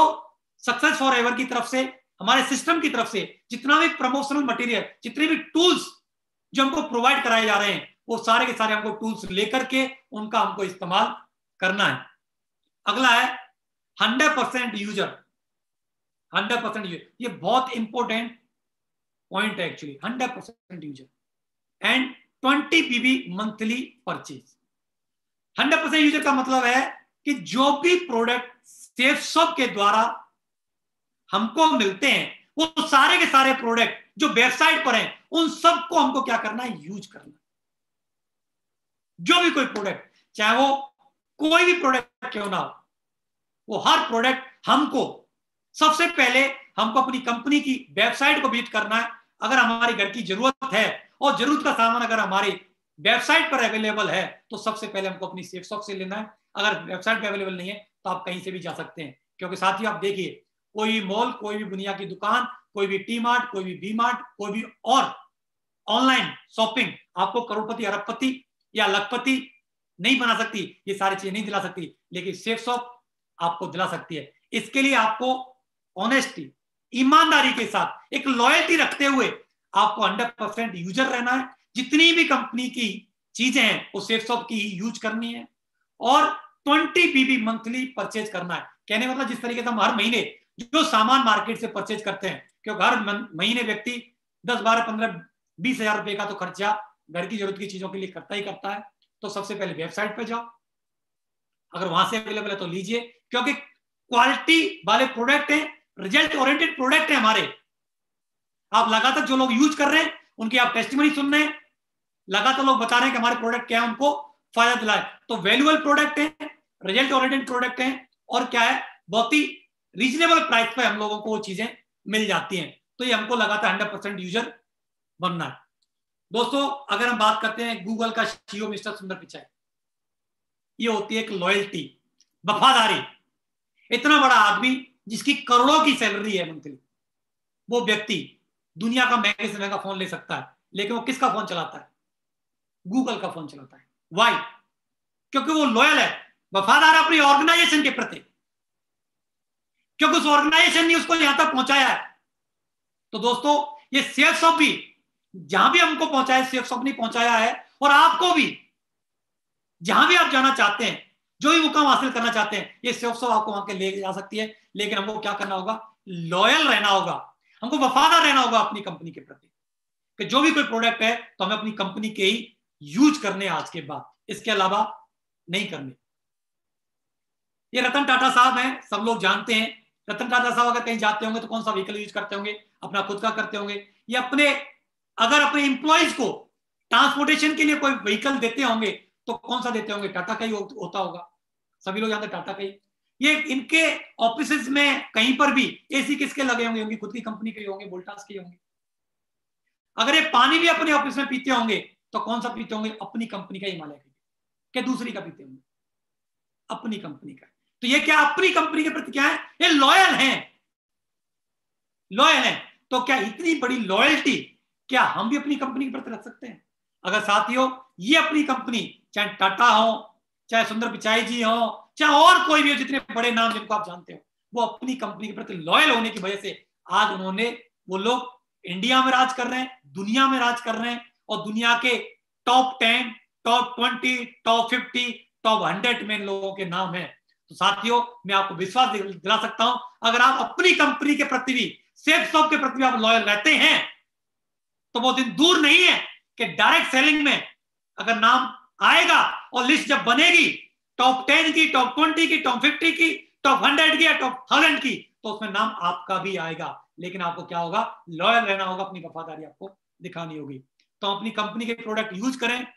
सक्सेस फॉर एवर की तरफ से, हमारे सिस्टम की तरफ से जितना भी प्रमोशनल मटेरियल, जितने भी टूल्स जो हमको प्रोवाइड कराए जा रहे हैं, वो सारे के सारे हमको टूल्स लेकर के उनका हमको इस्तेमाल करना है। अगला है 100% यूजर। 100% यूजर, ये बहुत इंपॉर्टेंट पॉइंट है actually. 100% user and 20 PV monthly purchase. 100% user का मतलब है कि जो भी प्रोडक्ट सेफ्सॉफ्ट के द्वारा हमको मिलते हैं, वो सारे के सारे प्रोडक्ट जो वेबसाइट पर हैं, उन सबको हमको क्या करना है, यूज करना। जो भी कोई प्रोडक्ट, चाहे वो कोई भी प्रोडक्ट क्यों ना हो, वो हर प्रोडक्ट हमको सबसे पहले हमको अपनी कंपनी की वेबसाइट को विजिट करना है। अगर हमारी घर की जरूरत है और जरूरत का सामान अगर हमारी वेबसाइट पर अवेलेबल है, तो सबसे पहले हमको अपनी सेफ्सॉफ्ट से लेना है। अगर वेबसाइट पे अवेलेबल नहीं है तो आप कहीं से भी जा सकते हैं, क्योंकि साथियों आप देखिए, कोई भी मॉल, कोई भी बुनिया की दुकान, कोई भी टी मार्ट, कोई भी वी मार्ट, कोई भी और ऑनलाइन शॉपिंग आपको करोड़पति, अरबपति या लखपति नहीं बना सकती, ये सारी चीजें नहीं दिला सकती, लेकिन सेफ्सॉफ्ट आपको दिला सकती है। इसके लिए आपको ऑनेस्टी, ईमानदारी के साथ, एक लॉयल्टी रखते हुए आपको 100% यूजर रहना है। जितनी भी कंपनी की चीजें हैं वो सेफ्सॉफ्ट की यूज करनी है और 20 पीवी मंथली परचेज करना है। कहने मतलब जिस तरीके से हम हर महीने जो सामान मार्केट से परचेज करते हैं, क्योंकि हर महीने व्यक्ति 10, 12, 15, 20 हजार रुपए का तो खर्चा घर की जरूरत की चीजों के लिए करता ही करता है। तो सबसे पहले वेबसाइट पे जाओ, अगर वहां से अवेलेबल है तो लीजिए, क्योंकि क्वालिटी वाले प्रोडक्ट हैं, रिजल्ट ओरिएंटेड प्रोडक्ट है हमारे। आप लगातार जो लोग यूज कर रहे हैं उनकी आप टेस्टिमनी सुन रहे हैं, लगातार लोग बता रहे हैं कि हमारे प्रोडक्ट क्या है, उनको फायदा दिलाए। तो वैल्यूएबल प्रोडक्ट है, रिजल्ट ओरिएंटेड प्रोडक्ट है, और क्या है, बहुत ही रीजनेबल प्राइस पे हम लोगों को वो चीजें मिल जाती हैं। तो ये हमको लगातार 100% यूजर बनना है। दोस्तों अगर हम बात करते हैं गूगल का सीईओ मिस्टर सुंदर पिचाई, ये होती है एक लॉयल्टी, वफादारी। इतना बड़ा आदमी जिसकी करोड़ों की सैलरी है मंथली, वो व्यक्ति दुनिया का महंगे से महंगा फोन ले सकता है, लेकिन वो किसका फोन चलाता है, गूगल का फोन चलाता है। वाई? क्योंकि वो लॉयल है, वफादार है अपनी ऑर्गेनाइजेशन के प्रति, क्योंकि उस ऑर्गेनाइजेशन ने उसको यहां तक पहुंचाया है। तो दोस्तों ये सेफ्सॉफ्ट भी जहां भी हमको पहुंचाया, सेफ्सॉफ्ट ने पहुंचाया है, और आपको भी जहां भी आप जाना चाहते हैं, जो भी मुकाम हासिल करना चाहते हैं, ये सेफ्सॉफ्ट आपको वहां के ले जा सकती है। लेकिन हमको क्या करना होगा, लॉयल रहना होगा, हमको वफादार रहना होगा अपनी कंपनी के प्रति कि जो भी कोई प्रोडक्ट है तो हमें अपनी कंपनी के ही यूज करने आज के बाद, इसके अलावा नहीं करने। ये रतन टाटा साहब हैं, सब लोग जानते हैं। रतन टाटा साहब अगर कहीं जाते होंगे तो कौन सा व्हीकल यूज करते होंगे? अपना खुद का करते होंगे। ये अगर अपने इंप्लॉइज को ट्रांसपोर्टेशन के लिए कोई व्हीकल देते होंगे तो कौन सा देते होंगे? टाटा का ही होता होगा। सभी लोग जानते हैं टाटा का ही। ये इनके ऑफिस में कहीं पर भी एसी किसके लगे होंगे? उनकी खुद की कंपनी के होंगे, वोल्टास के होंगे। अगर ये पानी भी अपने ऑफिस में पीते होंगे तो कौन सा पीते होंगे? अपनी कंपनी का, हिमालय का, क्या दूसरी का पीते होंगे? अपनी कंपनी का। तो ये क्या अपनी कंपनी के प्रति क्या है? ये लॉयल हैं, लॉयल हैं। तो क्या इतनी बड़ी लॉयल्टी क्या हम भी अपनी कंपनी के प्रति रख सकते हैं? अगर साथियों ये अपनी कंपनी, चाहे टाटा हो, चाहे सुंदर पिचाई जी हो, चाहे और कोई भी हो, जितने बड़े नाम जिनको आप जानते हो, वो अपनी कंपनी के प्रति लॉयल होने की वजह से आज वो लोग इंडिया में राज कर रहे हैं, दुनिया में राज कर रहे हैं, और दुनिया के टॉप 10, टॉप 20, टॉप 50, टॉप 100 में लोगों के नाम है। तो साथियों मैं आपको विश्वास दिला सकता हूं, अगर आप अपनी कंपनी के प्रति भी, सेफ शॉप के प्रति भी आप लॉयल रहते हैं तो वो दिन दूर नहीं है कि डायरेक्ट सेलिंग में अगर नाम आएगा और लिस्ट जब बनेगी टॉप 10 की, टॉप 20 की, टॉप 50 की, टॉप 100 की या टॉप 1000 की, तो उसमें नाम आपका भी आएगा। लेकिन आपको क्या होगा? लॉयल रहना होगा, अपनी वफादारी आपको दिखानी होगी। तो अपनी कंपनी के प्रोडक्ट यूज करें,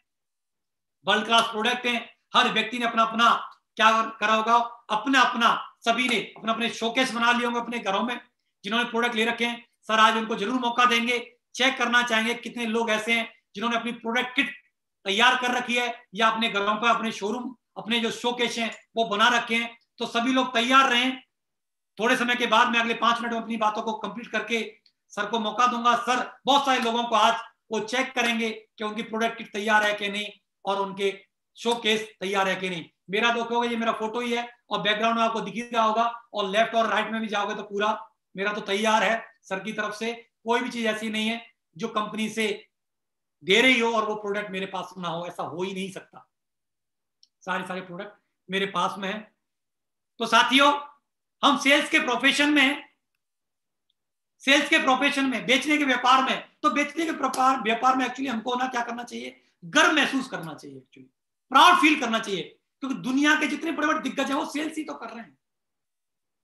वर्ल्ड क्लास प्रोडक्ट हैं। हर व्यक्ति ने अपना अपना क्या करा होगा? अपना सभी ने अपने शोकेस बना लिए होंगे अपने घरों में, जिन्होंने प्रोडक्ट ले रखे हैं। सर आज उनको जरूर मौका देंगे, चेक करना चाहेंगे कितने लोग ऐसे हैं जिन्होंने अपनी प्रोडक्ट किट तैयार कर रखी है या अपने घरों पर अपने शोरूम, अपने जो शोकेस हैं वो बना रखे हैं। तो सभी लोग तैयार रहें। थोड़े समय के बाद मैं अगले 5 मिनट में अपनी बातों को कंप्लीट करके सर को मौका दूंगा। सर बहुत सारे लोगों को आज वो चेक करेंगे कि उनकी प्रोडक्ट किट तैयार है कि नहीं और उनके शोकेस तैयार है कि नहीं। मेरा देखोगे ये मेरा फोटो ही है और बैकग्राउंड में आपको दिख ही रहा होगा, और लेफ्ट और राइट में भी जाओगे तो पूरा मेरा तो तैयार है सर की तरफ से। कोई भी चीज ऐसी नहीं है जो कंपनी से दे रही हो और वो प्रोडक्ट मेरे पास ना हो, ऐसा हो ही नहीं सकता। सारे प्रोडक्ट मेरे पास में है। तो साथियों हम सेल्स के प्रोफेशन में, बेचने के व्यापार में, तो बेचने के व्यापार में एक्चुअली हमको ना क्या करना चाहिए? गर्व महसूस करना चाहिए, एक्चुअली प्राउड फील करना चाहिए, क्योंकि दुनिया के जितने बड़े बड़े दिग्गज हैं वो सेल्स ही तो कर रहे हैं।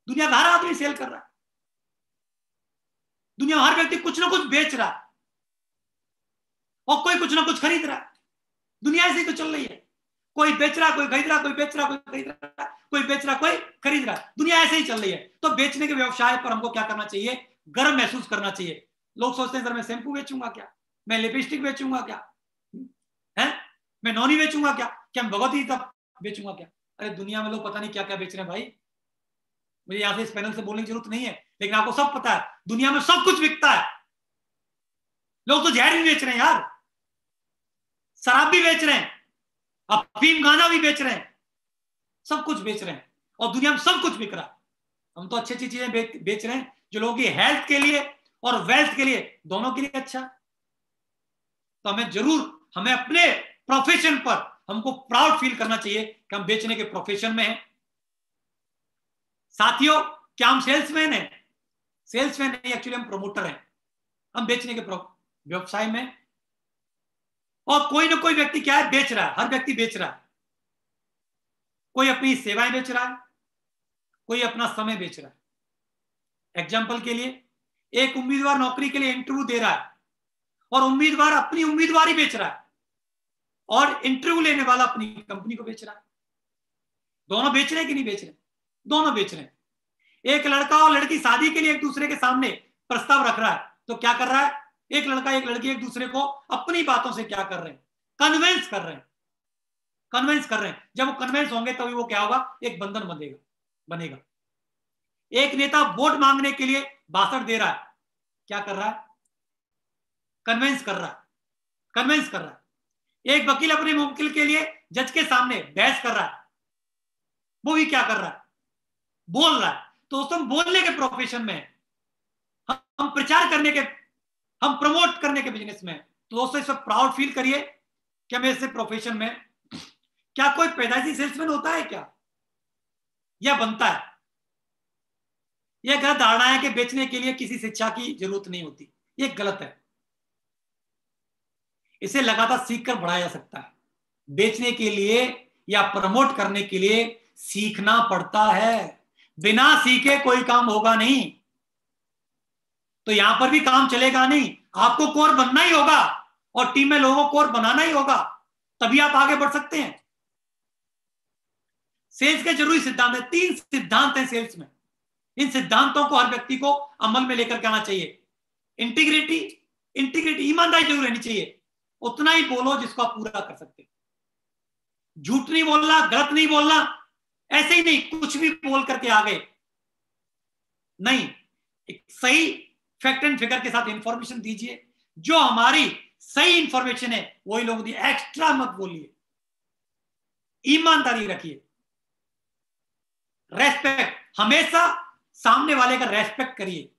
दुनिया का हर आदमी सेल कर रहा है, दुनिया हर व्यक्ति कुछ ना कुछ बेच रहा है और कोई कुछ ना कुछ खरीद रहा है। दुनिया ऐसे ही तो चल रही है, कोई बेच रहा, कोई खरीद रहा, कोई बेच रहा, कोई खरीद रहा, कोई बेच रहा, कोई खरीद रहा। दुनिया ऐसे ही चल रही है। तो बेचने के व्यवसाय पर हमको क्या करना चाहिए? गर्व महसूस करना चाहिए। लोग सोचते हैं सर मैं शैम्पू बेचूंगा क्या, मैं लिपस्टिक बेचूंगा क्या, है मैं नौनी बेचूंगा क्या मैं भगवत गीता बेचूंगा क्या? अरे दुनिया में लोग पता नहीं क्या क्या बेच रहे हैं भाई। मुझे यहां से इस पैनल से बोलने की जरूरत नहीं है, लेकिन आपको सब पता है दुनिया में सब कुछ बिकता है। लोग तो जहर भी बेच रहे हैं यार, शराब भी बेच रहे हैं, अफीम गांजा भी बेच रहे हैं, सब कुछ बेच रहे हैं और दुनिया में सब कुछ बिक रहा है। हम तो अच्छी अच्छी चीजें बेच रहे हैं जो लोगों की हेल्थ के लिए और वेल्थ के लिए, दोनों के लिए अच्छा। तो हमें अपने प्रोफेशन पर हमको प्राउड फील करना चाहिए कि हम बेचने के प्रोफेशन में हैं। साथियों क्या हम सेल्समैन हैं? सेल्समैन नहीं, एक्चुअली हम प्रमोटर हैं। हम बेचने के व्यवसाय में, और कोई ना कोई व्यक्ति क्या है? बेच रहा है। हर व्यक्ति बेच रहा है। कोई अपनी सेवाएं बेच रहा है, कोई अपना समय बेच रहा है। एग्जाम्पल के लिए एक उम्मीदवार नौकरी के लिए इंटरव्यू दे रहा है और उम्मीदवार अपनी उम्मीदवारी बेच रहा है, और इंटरव्यू लेने वाला अपनी कंपनी को बेच रहा है। दोनों बेच रहे हैं कि नहीं बेच रहे? दोनों बेच रहे हैं। एक लड़का और लड़की शादी के लिए एक दूसरे के सामने प्रस्ताव रख रहा है, तो क्या कर रहा है? एक लड़का एक लड़की एक दूसरे को अपनी बातों से क्या कर रहे हैं? कन्विंस कर रहे हैं। जब वो कन्विंस होंगे तभी वो क्या होगा? एक बंधन बनेगा। एक नेता वोट मांगने के लिए भाषण दे रहा है, क्या कर रहा है? कन्विंस कर रहा है। एक वकील अपने मुवक्किल के लिए जज के सामने बहस कर रहा है, वो भी क्या कर रहा है? बोल रहा है। तो दोस्तों बोलने के प्रोफेशन में, हम प्रचार करने के, हम प्रमोट करने के बिजनेस में, तो दोस्तों इस पर प्राउड फील करिए कि हम ऐसे प्रोफेशन में, क्या कोई पैदाइशी सेल्समैन होता है क्या, या बनता है? यह गलत धारणा है कि बेचने के लिए किसी शिक्षा की जरूरत नहीं होती, ये गलत है। इसे लगातार सीखकर बढ़ाया जा सकता है। बेचने के लिए या प्रमोट करने के लिए सीखना पड़ता है, बिना सीखे कोई काम होगा नहीं। तो यहां पर भी काम चलेगा नहीं, आपको कोर बनना ही होगा और टीम में लोगों को कोर बनाना ही होगा, तभी आप आगे बढ़ सकते हैं। सेल्स के जरूरी सिद्धांत है, 3 सिद्धांत हैं सेल्स में। इन सिद्धांतों को हर व्यक्ति को अमल में लेकर के आना चाहिए। इंटीग्रिटी, ईमानदारी जरूर रहनी चाहिए, उतना ही बोलो जिसको आप पूरा कर सकते हैं। झूठ नहीं बोलना, गलत नहीं बोलना, ऐसे ही नहीं कुछ भी बोल करके आ गए, नहीं, एक सही फैक्ट एंड फिगर के साथ इंफॉर्मेशन दीजिए। जो हमारी सही इंफॉर्मेशन है वही लोगों की, एक्स्ट्रा मत बोलिए, ईमानदारी रखिए। रेस्पेक्ट, हमेशा सामने वाले का रेस्पेक्ट करिए।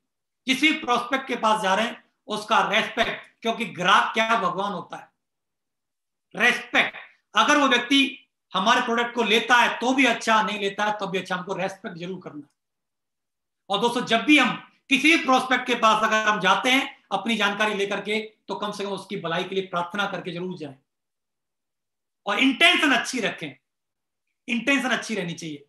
जिस भी प्रोस्पेक्ट के पास जा रहे हैं उसका रेस्पेक्ट, क्योंकि ग्राहक क्या भगवान होता है। रेस्पेक्ट, अगर वो व्यक्ति हमारे प्रोडक्ट को लेता है तो भी अच्छा, नहीं लेता है तो भी अच्छा, हमको रेस्पेक्ट जरूर करना है। और दोस्तों, जब भी हम किसी भी प्रोस्पेक्ट के पास अगर हम जाते हैं अपनी जानकारी लेकर के, तो कम से कम उसकी भलाई के लिए प्रार्थना करके जरूर जाएं और इंटेंशन अच्छी रखें, इंटेंशन अच्छी रहनी चाहिए।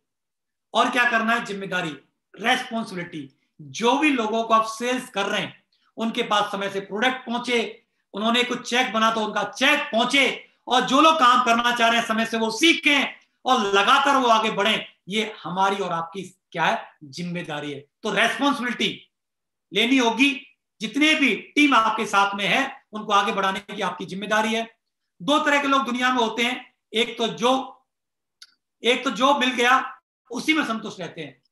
और क्या करना है, जिम्मेदारी, रेस्पॉन्सिबिलिटी। जो भी लोगों को आप सेल्स कर रहे हैं उनके पास समय से प्रोडक्ट पहुंचे, उन्होंने कुछ चेक बना तो उनका चेक पहुंचे, और जो लोग काम करना चाह रहे हैं समय से वो सीखें और लगातार वो आगे बढ़ें। ये हमारी और आपकी क्या है, जिम्मेदारी है। तो रेस्पॉन्सिबिलिटी लेनी होगी। जितने भी टीम आपके साथ में है उनको आगे बढ़ाने की आपकी जिम्मेदारी है। 2 तरह के लोग दुनिया में होते हैं, एक तो जो मिल गया उसी में संतुष्ट रहते हैं।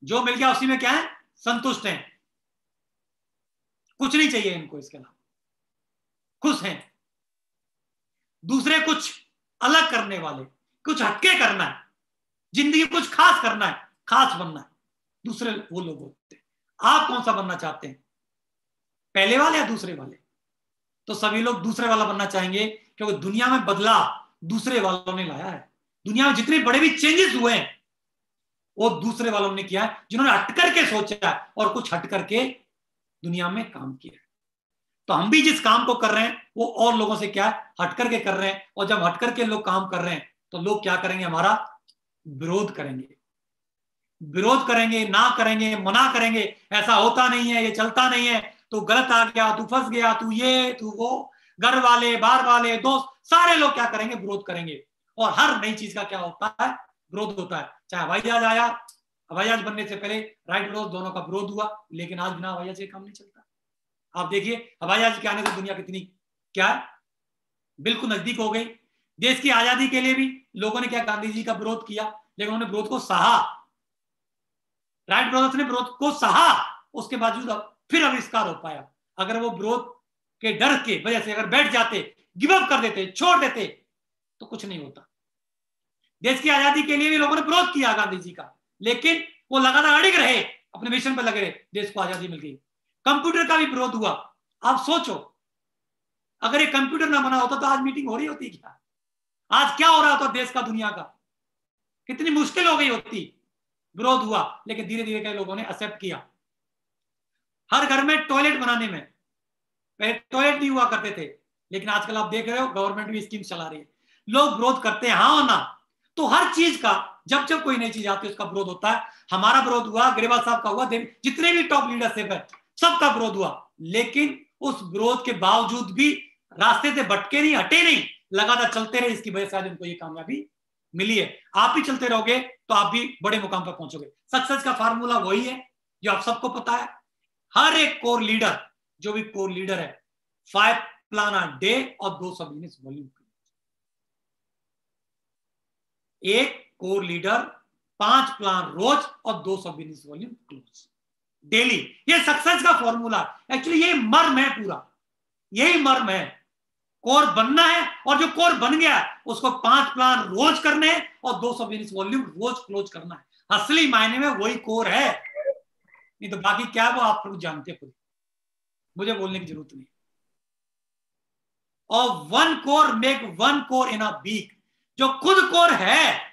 जो मिल गया उसी में क्या है, संतुष्ट हैं, कुछ नहीं चाहिए इनको इसके अलावा, खुश हैं। दूसरे कुछ अलग करने वाले, कुछ हटके करना है, जिंदगी कुछ खास करना है, खास बनना है, दूसरे वो लोग होते हैं। आप कौन सा बनना चाहते हैं, पहले वाले या दूसरे वाले? तो सभी लोग दूसरे वाला बनना चाहेंगे, क्योंकि दुनिया में बदलाव दूसरे वालों ने लाया है। दुनिया में जितने बड़े भी चेंजेस हुए हैं वो दूसरे वालों ने किया है, जिन्होंने हट करके सोचा है और कुछ हट करके दुनिया में काम किया है। तो हम भी जिस काम को कर रहे हैं वो और लोगों से क्या है, हट करके कर रहे हैं। और जब हट करके लोग काम कर रहे हैं तो लोग क्या करेंगे, हमारा विरोध करेंगे, विरोध करेंगे, ना करेंगे, मना करेंगे, ऐसा होता नहीं है, ये चलता नहीं है, तू गलत आ गया, तू फंस गया, तू ये तू वो। घर वाले, बाहर वाले, दोस्त, सारे लोग क्या करेंगे, विरोध करेंगे। और हर नई चीज का क्या होता है, विरोध होता है। चाहे हवाई जहाज आया, हवाई जहाज बनने से पहले राइट विरोध दोनों का विरोध हुआ, लेकिन आज बिना हवाई जहाज के काम नहीं चलता। आप देखिए हवाई जहाज के आने से दुनिया कितनी क्या है, बिल्कुल नजदीक हो गई। देश की आजादी के लिए भी लोगों ने क्या, गांधी जी का विरोध किया, लेकिन उन्होंने विरोध को सहा, राइट ब्रदर्स ने विरोध को सहा, उसके बावजूद फिर आविष्कार हो पाया। अगर वो विरोध के डर के वजह से अगर बैठ जाते, गिव अप कर देते, छोड़ देते, तो कुछ नहीं होता। देश की आजादी के लिए भी लोगों ने विरोध किया गांधी जी का, लेकिन वो लगातार अड़िग रहे, अपने मिशन पर लगे रहे, देश को आजादी मिल गई। कंप्यूटर का भी विरोध हुआ। आप सोचो, अगर ये कंप्यूटर ना बना होता तो आज मीटिंग हो रही होती क्या, आज क्या हो रहा होता देश का, दुनिया का, कितनी मुश्किल हो गई होती। विरोध हुआ, लेकिन धीरे धीरे कई लोगों ने एक्सेप्ट किया। हर घर में टॉयलेट बनाने में, पहले टॉयलेट नहीं हुआ करते थे, लेकिन आजकल आप देख रहे हो गवर्नमेंट भी स्कीम चला रही है, लोग विरोध करते हैं, हाँ और ना। तो हर चीज का जब जब कोई नई चीज आती है उसका विरोध होता है। हमारा विरोध हुआ, ग्रेवाल साहब का हुआ, जितने भी टॉप लीडरशिप है सबका विरोध हुआ, लेकिन उस विरोध के बावजूद भी रास्ते से भटके नहीं, हटे नहीं, लगातार चलते रहे। इसकी वजह से आज उनको ये कामयाबी मिली है। आप भी चलते रहोगे तो आप भी बड़े मुकाम पर पहुंचोगे। सक्सेस का फार्मूला वही है जो आप सबको पता है। हर एक कोर लीडर, जो भी कोर लीडर है, 5 प्लान अ डे और 200 बिजनेस वॉल्यूम। एक कोर लीडर 5 प्लान रोज और 200 बिजनेस वॉल्यूम क्लोज डेली। ये सक्सेस का फॉर्मूला, एक्चुअली ये मर्म है, पूरा यही मर्म है। कोर बनना है, और जो कोर बन गया उसको 5 प्लान रोज करने हैं और 200 बिजनेस वॉल्यूम रोज क्लोज करना है। असली मायने में वही कोर है, नहीं तो बाकी क्या है वो आप लोग जानते खुद, मुझे बोलने की जरूरत नहीं। और 1 core make 1 core in a week. जो खुद कोर है,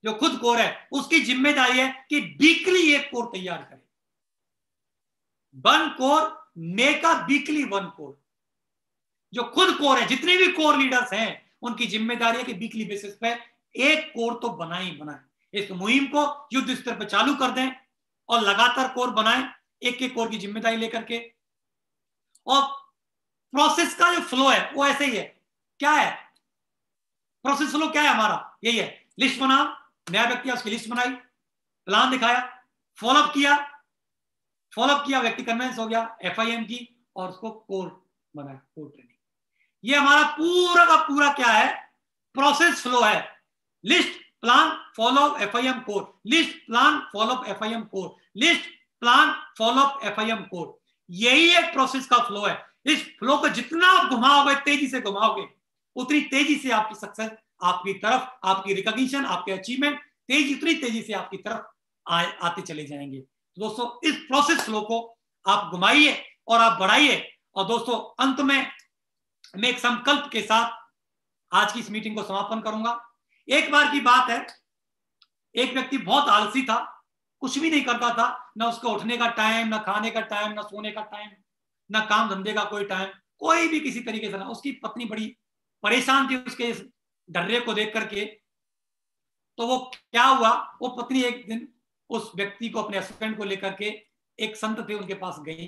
जो खुद कोर है उसकी जिम्मेदारी है कि वीकली एक कोर तैयार करे। One core make a weekly one core. जो खुद कोर है, जितने भी कोर लीडर्स हैं, उनकी जिम्मेदारी है कि वीकली बेसिस पे एक कोर तो बनाए ही बनाए। इस मुहिम को युद्ध स्तर पर चालू कर दें और लगातार कोर बनाएं, एक एक कोर की जिम्मेदारी लेकर के। और प्रोसेस का जो फ्लो है वो ऐसे ही है। क्या है प्रोसेस फ्लो? क्या है हमारा? यही है, लिस्ट बना, नया व्यक्ति उसकी लिस्ट बनाई, प्लान दिखाया, फॉलोअप किया, व्यक्ति कन्वेंस हो गया, FIM की, और उसको कोर बनाया, कोर ट्रेनिंग। ये हमारा पूरा का पूरा क्या है? प्रोसेस फ्लो है। List, plan, follow up, FIM, core. List, plan, follow up, FIM, core. List, plan, follow up, FIM, core. यही एक प्रोसेस का फ्लो है। इस फ्लो को जितना आप घुमाओगे, तेजी से घुमाओगे, उतनी तेजी से आपकी सक्सेस आपकी तरफ, आपकी रिकॉग्निशन, आपके अचीवमेंट उतनी तेजी से आपकी तरफ आते चले जाएंगे। तो दोस्तों, इस प्रोसेस फ्लो को आप घुमाइए और आप बढ़ाइए। और दोस्तों, अंत में मैं एक संकल्प के साथ आज की इस मीटिंग को समापन करूंगा। एक बार की बात है, एक व्यक्ति बहुत आलसी था, कुछ भी नहीं करता था, ना उसका उठने का टाइम, ना खाने का टाइम, ना सोने का टाइम, ना काम धंधे का कोई टाइम, कोई भी किसी तरीके से ना। उसकी पत्नी बड़ी परेशान थी उसके इस डर्रे को देख करके। तो वो क्या हुआ, वो पत्नी एक दिन उस व्यक्ति को, अपने हस्बैंड को लेकर के एक संत थे उनके पास गई।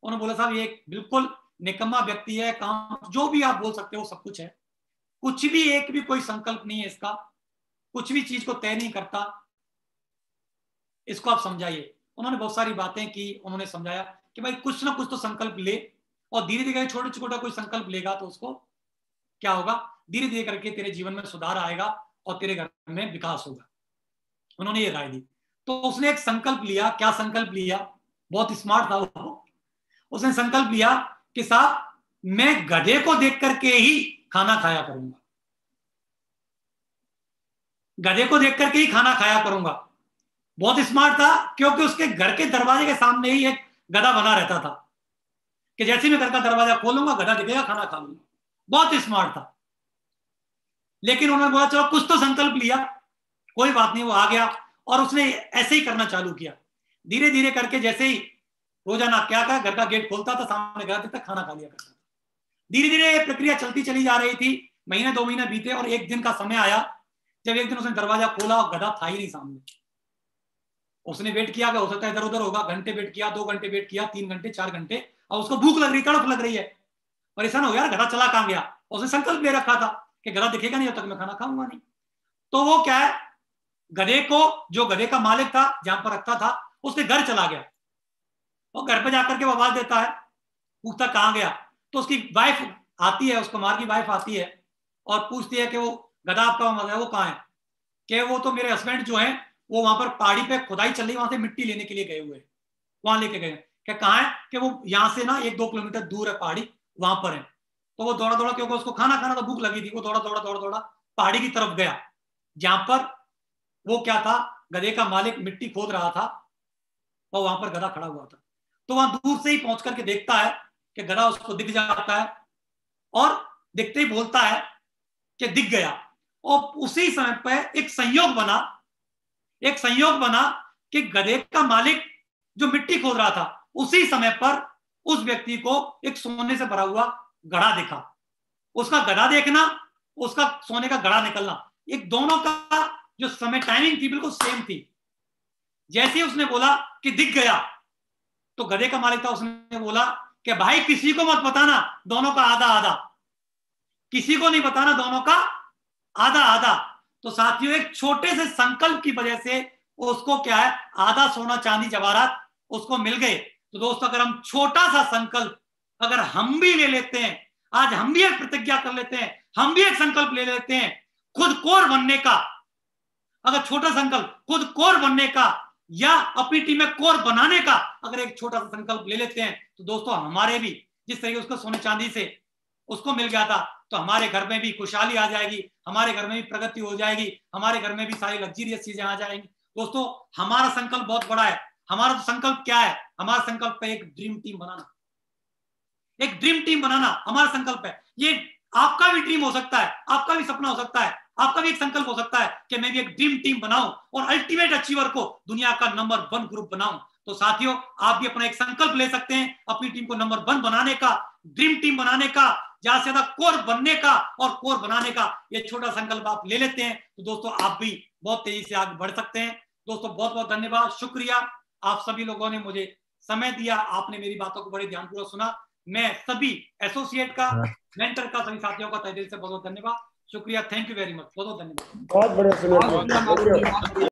उन्होंने बोला, साहब ये बिल्कुल निकम्मा व्यक्ति है, काम जो भी आप बोल सकते हो सब कुछ है, कुछ भी एक भी कोई संकल्प नहीं है इसका, कुछ भी चीज को तय नहीं करता, इसको आप समझाइए। उन्होंने बहुत सारी बातें की, उन्होंने समझाया कि भाई कुछ ना कुछ तो संकल्प ले, और धीरे धीरे छोटा छोटा कोई संकल्प लेगा तो उसको क्या होगा, धीरे धीरे करके तेरे जीवन में सुधार आएगा और तेरे घर में विकास होगा। उन्होंने ये राय दी। तो उसने एक संकल्प लिया। क्या संकल्प लिया? बहुत स्मार्ट था वो। उसने संकल्प लिया कि साहब मैं गधे को देख करके ही खाना खाया करूंगा, गधे को देख करके ही खाना खाया करूंगा। बहुत स्मार्ट था, क्योंकि उसके घर के दरवाजे के सामने ही एक गधा बना रहता था कि जैसे मैं घर का दरवाजा खोलूंगा गधा दिखेगा, खाना खा लूंगा। बहुत स्मार्ट था। लेकिन उन्होंने बोला चलो कुछ तो संकल्प लिया, कोई बात नहीं। वो आ गया और उसने ऐसे ही करना चालू किया। धीरे धीरे करके जैसे ही रोजाना क्या कहा, घर का गेट खोलता था, सामने गधा दिखता, खाना खा लिया करता था। धीरे धीरे ये प्रक्रिया चलती चली जा रही थी। महीने 2 महीने बीते और एक दिन का समय आया जब एक दिन उसने दरवाजा खोला और गधा था ही नहीं सामने। उसने वेट किया, हो सकता है इधर उधर होगा, घंटे वेट किया, 2 घंटे वेट किया, 3 घंटे, 4 घंटे, और उसको भूख लग रही, तड़प लग रही है, परेशान हो गया, गधा चला कहां गया। उसने संकल्प ले रखा था कि गधा दिखेगा नहीं जब तक मैं खाना खाऊंगा नहीं। तो वो क्या है, गधे को, जो गधे का मालिक था जहां पर रखता था, उसके घर चला गया और घर पे जाकर के वो आवाज देता है, पूछता कहां गया। तो उसकी वाइफ आती है, उसको मार की वाइफ आती है और पूछती है कि वो गधा आपका वो कहाँ है? कि वो तो मेरे हस्बैंड जो है वो वहां पर पहाड़ी पे खुदाई चल रही, वहां से मिट्टी लेने के लिए गए हुए, वहां लेके गए। क्या कहाँ है? कि वो यहाँ से ना 1-2 किलोमीटर दूर है पहाड़ी, वहां पर है। तो वो दौड़ा दौड़ा, क्योंकि उसको खाना खाना तो भूख लगी थी, वो दौड़ा दौड़ा दौड़ा दौड़ा पहाड़ी की तरफ गया, जहां पर वो क्या था, गधे का मालिक मिट्टी खोद रहा था और वहां पर गधा खड़ा हुआ था। तो वहां दूर से ही पहुंच करके देखता है कि गधा उसको दिख जाता है और दिखते ही बोलता है कि दिख गया। और उसी समय पर एक संयोग बना कि गधे का मालिक जो मिट्टी खोद रहा था, उसी समय पर उस व्यक्ति को एक सोने से भरा हुआ घड़ा दिखा। उसका गधा देखना, उसका सोने का घड़ा निकलना, एक दोनों का जो समय टाइमिंग थी बिल्कुल सेम थी। जैसे ही उसने बोला कि दिख गया, तो गधे का मालिक था, उसने बोला कि भाई किसी को मत बताना, दोनों का आधा आधा, किसी को नहीं बताना, दोनों का आधा आधा। तो साथियों, एक छोटे से संकल्प की वजह से उसको क्या है, आधा सोना चांदी जवाहरात उसको मिल गए। तो दोस्तों, अगर हम छोटा सा संकल्प अगर हम भी ले लेते हैं, आज हम भी एक प्रतिज्ञा कर लेते हैं, हम भी एक संकल्प ले लेते हैं खुद कोर बनने का, अगर छोटा संकल्प खुद कोर बनने का या अपनी टीम में कोर बनाने का अगर एक छोटा सा संकल्प ले लेते हैं, तो दोस्तों हमारे भी जिस तरीके उसको सोने चांदी से उसको मिल गया था, तो हमारे घर में भी खुशहाली आ जाएगी, हमारे घर में भी प्रगति हो जाएगी, हमारे घर में भी सारी लग्जरियस चीजें आ जाएंगी। दोस्तों, हमारा संकल्प बहुत बड़ा है। हमारा तो संकल्प क्या है? हमारा संकल्प है एक ड्रीम टीम बनाना, एक ड्रीम टीम बनाना हमारा संकल्प है। ये आपका भी ड्रीम हो सकता है, आपका भी सपना हो सकता है आपका भी एक संकल्प हो सकता है कि मैं भी एक ड्रीम टीम बनाऊं और अल्टीमेट अचीवर को दुनिया का नंबर 1 ग्रुप बनाऊं। तो साथियों, आप भी अपना एक संकल्प ले सकते हैं अपनी टीम को नंबर 1 बनाने का, ड्रीम टीम बनाने का, ज्यादा से ज्यादा कोर बनने का और कोर बनाने का। ये छोटा संकल्प आप ले लेते हैं तो दोस्तों आप भी बहुत तेजी से आगे बढ़ सकते हैं। दोस्तों बहुत बहुत धन्यवाद, शुक्रिया, आप सभी लोगों ने मुझे समय दिया, आपने मेरी बातों को बड़े ध्यानपूर्वक सुना। मैं सभी एसोसिएट का, मेंटर का, सभी साथियों का तहे दिल से बहुत बहुत धन्यवाद, शुक्रिया, थैंक यू वेरी मच, बहुत बहुत धन्यवाद। बहुत बढ़िया सुनील।